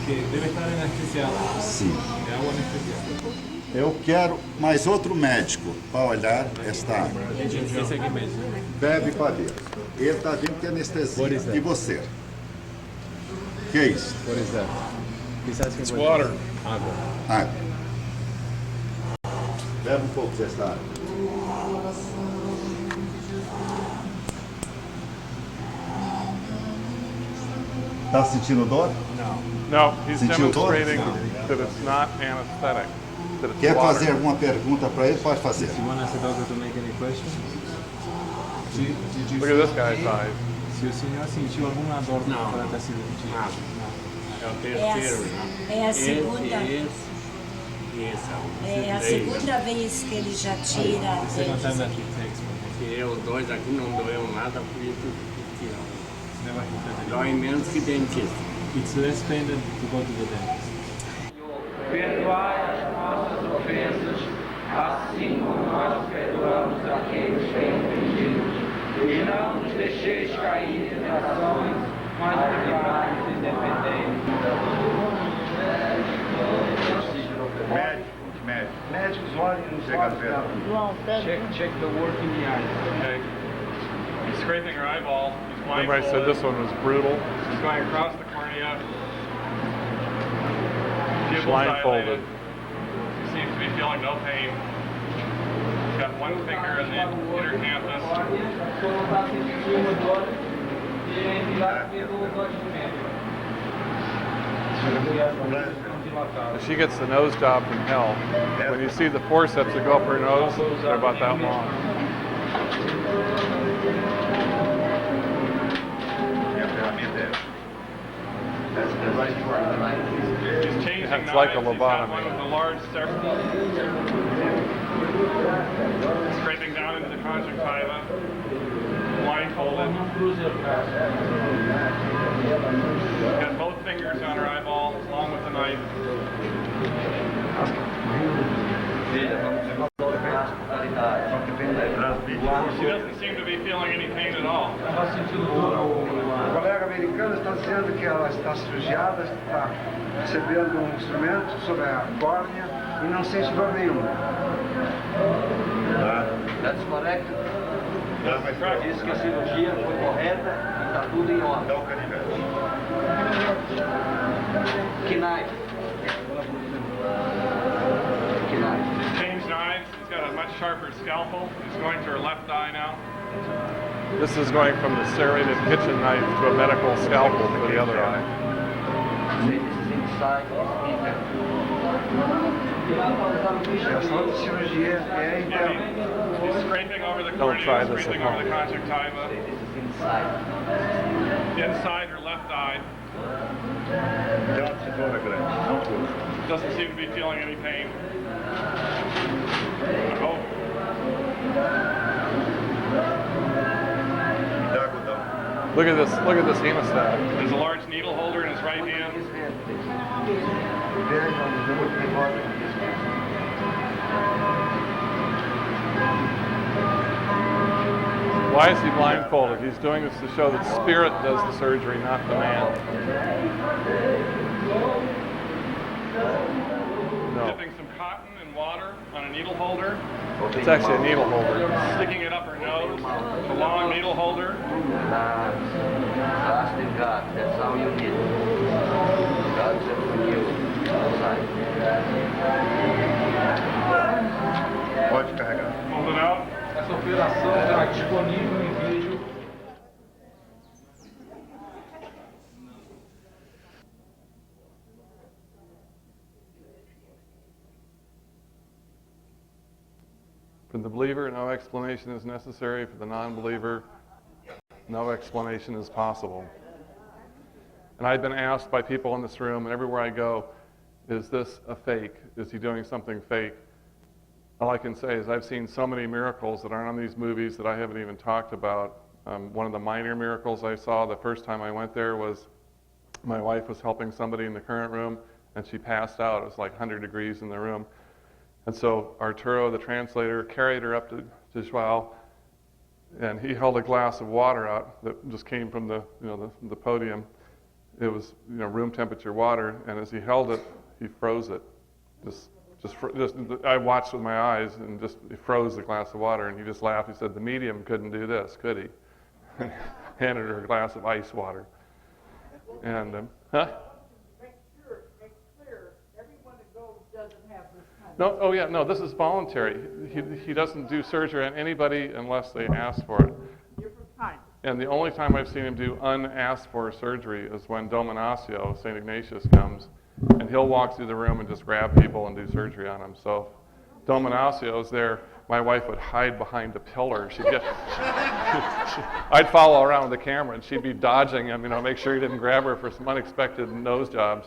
que deve estar anestesiado. Sim. É água anestesiada. Eu quero mais outro médico para olhar esta água. Esse aqui mesmo. Bebe para ver. Ele está vendo que é anestesia. E você? O que é isso? What is that? He's asking It's what water. Água. Água. Bebe um pouco desta água. Está sentindo dor? No, he's Sentiu dor? demonstrating that it's not anesthetic, that it's Quer water. fazer alguma pergunta para ele? Pode fazer. Do you want us the doctor to make any question? Did you Look at this guy's eyes. Se o senhor sentiu alguma dor durante a cirurgia? É a segunda. É a segunda vez que ele já tira. Second time that he takes from him. Porque os dois aqui não doeu nada, por isso que tirar. Never he felt any. Dói menos que dentista. It's less pain than to go to the dentist. Perdoai as nossas ofensas, assim como nós perdoamos a quem nos tem ofendido. E não nos deixeis cair em tentações, mas livrai-nos independentes. Médicos, olhem nos olhos. Check the work in the eyes. Okay. He's scraping her eyeball. He's blindfolded. Everybody said this one was brutal. He's going across the cornea. Pupils Blindfolded. dilated. He seems to be feeling no pain. He's got one finger in the inner campus. She gets the nose job from hell. When you see the forceps that go up her nose, they're about that long. He's changing It's like a knives. He's got one lobotomy. of the large scraping down into the conjunctiva, blindfolded. Got both fingers on her eyeball, along with the knife. She doesn't seem to be feeling any pain at all. O colega americano está dizendo que ela está cirurgiada, está recebendo um instrumento sobre a córnea e não sente dor nenhuma. That's correct. Diz que a cirurgia foi correta e está tudo em ordem. Que knife? Que knife? Changed knives. He's got a much sharper scalpel. He's going to her left eye now. This is going from the serrated kitchen knife to a medical scalpel for the other eye. This is inside Essa outra cirurgia é interna. He's scraping over the Don't try cornea, this scraping at home. over the conjunctiva. Inside her left eye. Doesn't seem to be feeling any pain. Oh. Look at this hemostat. There's a large needle holder in his right hand. Why is he blindfolded? He's doing this to show that spirit does the surgery, not the man. No. Dipping some cotton and water on a needle holder. It's actually a needle holder. Sticking it up her nose. A long needle holder. Trust in God. That's how you need it. God said for you. Pode carregar. Hold it out. Essa operação está disponível em vídeo. For the believer, no explanation is necessary. For the non-believer, no explanation is possible. And I've been asked by people in this room and everywhere I go, is this a fake? Is he doing something fake? All I can say is I've seen so many miracles that aren't on these movies that I haven't even talked about. One of the minor miracles I saw the first time I went there was my wife was helping somebody in the current room, and she passed out. It was like 100 degrees in the room. And so Arturo, the translator, carried her up to Joao, and he held a glass of water out that just came from the podium. It was room temperature water, and as he held it, he froze it. I watched with my eyes, and he froze the glass of water, and he just laughed. He said, "The medium couldn't do this, could he?" Handed her a glass of ice water. And Make clear, everyone that goes doesn't have this kind of... no, oh yeah, no, this is voluntary. He doesn't do surgery on anybody unless they ask for it. Different kind. And the only time I've seen him do unasked for surgery is when Dom Ignacio, St. Ignatius, comes, and he'll walk through the room and just grab people and do surgery on them. So Dom Ignacio's there. My wife would hide behind a pillar. I'd follow around with the camera, and she'd be dodging him, make sure he didn't grab her for some unexpected nose jobs.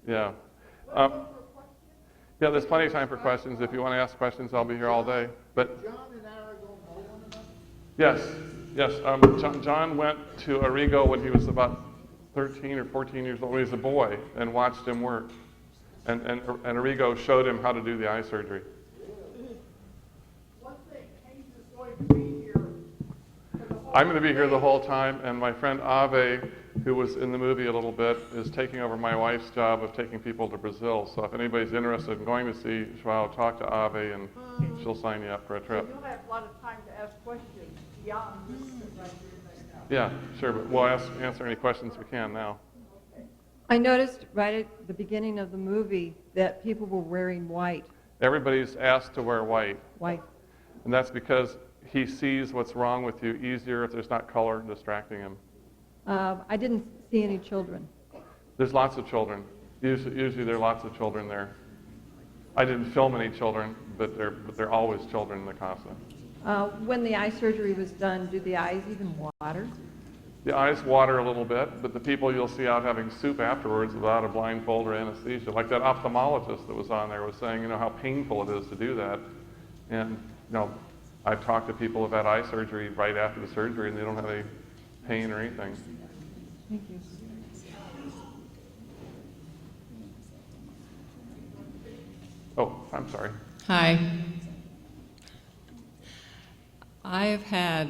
Yeah. Yeah, there's plenty of time for questions. If you want to ask questions, I'll be here all day. But yes. John went to Arrigo when he was about 13 or 14 years old, when he was a boy, and watched him work. And Arrigo showed him how to do the eye surgery. One thing, Hayes is going to be here for the whole I'm going to be here the whole time, and my friend Ave, who was in the movie a little bit, is taking over my wife's job of taking people to Brazil. So if anybody's interested in going to see Joao, talk to Ave, and she'll sign you up for a trip. You'll have a lot of time to ask questions beyond this right here right now. Yeah, sure, but we'll answer any questions we can now. I noticed right at the beginning of the movie that people were wearing white. Everybody's asked to wear white. White. And that's because he sees what's wrong with you easier if there's not color distracting him. I didn't see any children. There's lots of children. Usually there are lots of children there. I didn't film any children, but there are always children in the casa. When the eye surgery was done, do the eyes even water? The eyes water a little bit, but the people you'll see out having soup afterwards without a blindfold or anesthesia, like that ophthalmologist that was on there was saying, how painful it is to do that. And, I've talked to people who've had eye surgery right after the surgery, and they don't have any pain or anything. Thank you. Oh, I'm sorry. Hi. I have had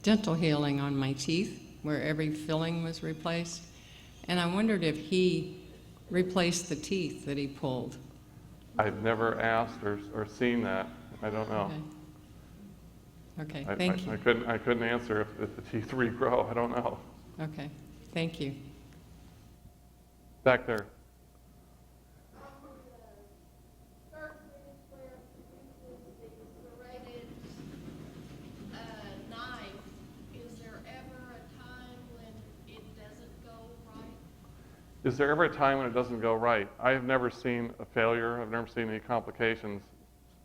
dental healing on my teeth, where every filling was replaced, and I wondered if he replaced the teeth that he pulled. I've never asked or seen that. I don't know. Okay, thank you. I couldn't answer if the teeth regrow. I don't know. Okay, thank you. Back there. Is there ever a time when it doesn't go right? I have never seen a failure. I've never seen any complications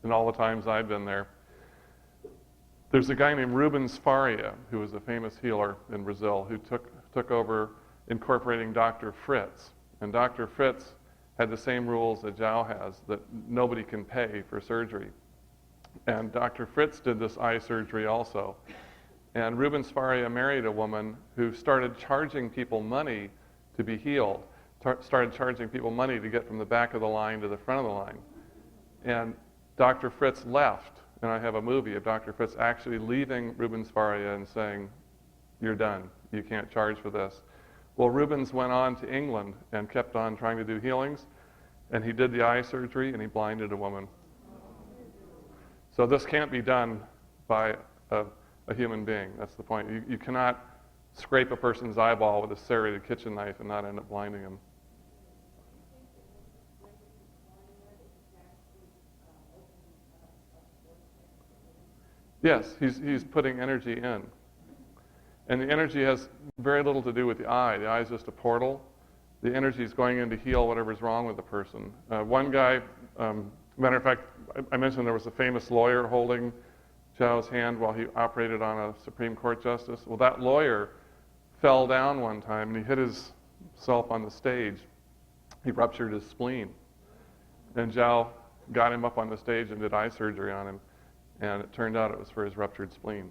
in all the times I've been there. There's a guy named Rubens Faria, who was a famous healer in Brazil, who took over incorporating Dr. Fritz. And Dr. Fritz had the same rules that Joao has, that nobody can pay for surgery. And Dr. Fritz did this eye surgery also. And Rubens Faria married a woman who started charging people money to be healed, started charging people money to get from the back of the line to the front of the line. And Dr. Fritz left, and I have a movie of Dr. Fritz actually leaving Rubens Faria and saying, "You're done, you can't charge for this." Well, Rubens went on to England and kept on trying to do healings, and he did the eye surgery, and he blinded a woman. So this can't be done by a human being. That's the point. You cannot scrape a person's eyeball with a serrated kitchen knife and not end up blinding him. Yes, he's putting energy in. And the energy has very little to do with the eye. The eye is just a portal. The energy is going in to heal whatever's wrong with the person. One guy, matter of fact, I mentioned there was a famous lawyer holding Zhao's hand while he operated on a Supreme Court justice. Well, that lawyer fell down one time and he hit himself on the stage. He ruptured his spleen. And Zhao got him up on the stage and did eye surgery on him. And it turned out it was for his ruptured spleen.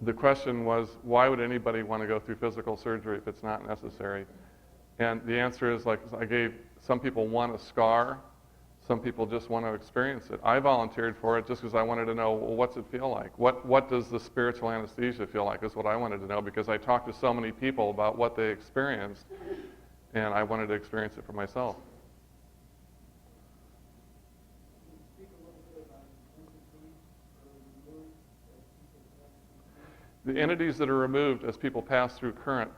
The question was, why would anybody want to go through physical surgery if it's not necessary? And the answer is, like I gave, some people want a scar, some people just want to experience it. I volunteered for it just because I wanted to know, well, what's it feel like? What does the spiritual anesthesia feel like is what I wanted to know, because I talked to so many people about what they experienced, and I wanted to experience it for myself. The entities that are removed as people pass through current,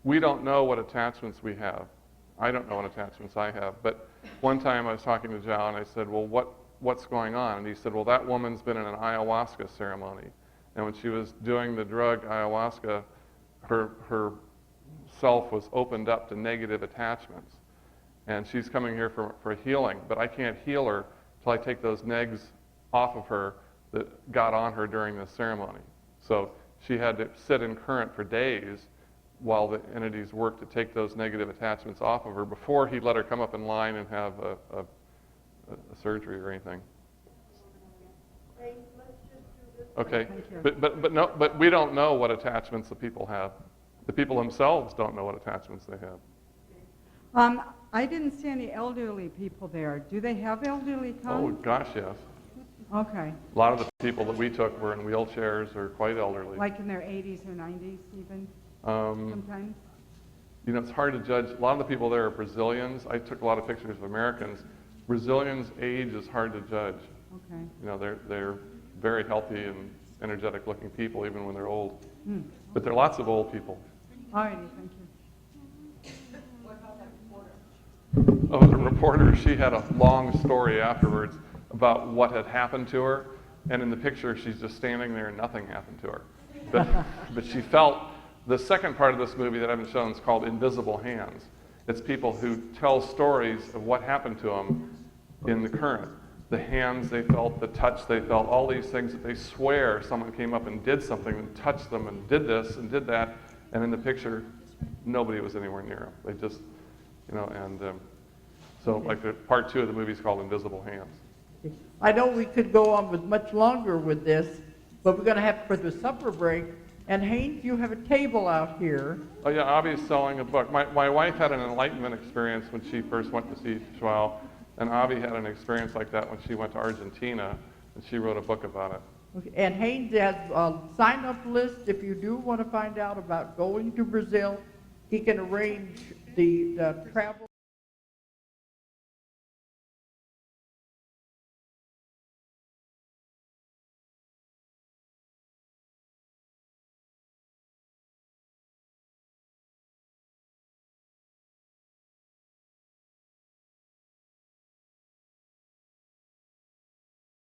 we don't know what attachments we have. I don't know what attachments I have. But one time I was talking to Zhao and I said, well, what's going on? And he said, well, that woman's been in an ayahuasca ceremony. And when she was doing the drug ayahuasca, her self was opened up to negative attachments. And she's coming here for healing. But I can't heal her till I take those negs off of her that got on her during this ceremony. So she had to sit in current for days while the entities worked to take those negative attachments off of her before he'd let her come up in line and have a surgery or anything. Okay, but we don't know what attachments the people have. The people themselves don't know what attachments they have. I didn't see any elderly people there. Do they have elderly come? Oh gosh, yes. Okay. A lot of the people that we took were in wheelchairs or quite elderly. Like in their 80s or 90s even, sometimes? You know, it's hard to judge. A lot of the people there are Brazilians. I took a lot of pictures of Americans. Brazilians' age is hard to judge. Okay. You know, they're very healthy and energetic looking people even when they're old. But there are lots of old people. All righty, thank you. Oh, the reporter, she had a long story afterwards about what had happened to her, and in the picture she's just standing there and nothing happened to her. But she felt, the second part of this movie that I haven't shown is called Invisible Hands. It's people who tell stories of what happened to them in the current. The hands they felt, the touch they felt, all these things that they swear someone came up and did something and touched them and did this and did that, and in the picture nobody was anywhere near them. They just, you know, and so like the part 2 of the movie is called Invisible Hands. I know we could go on with much longer with this, but we're going to have for the supper break. And Haynes, you have a table out here. Oh yeah, Avi's selling a book. My wife had an enlightenment experience when she first went to see Joao, and Avi had an experience like that when she went to Argentina, and she wrote a book about it. Okay. And Haynes has a sign-up list if you do want to find out about going to Brazil. He can arrange the travel.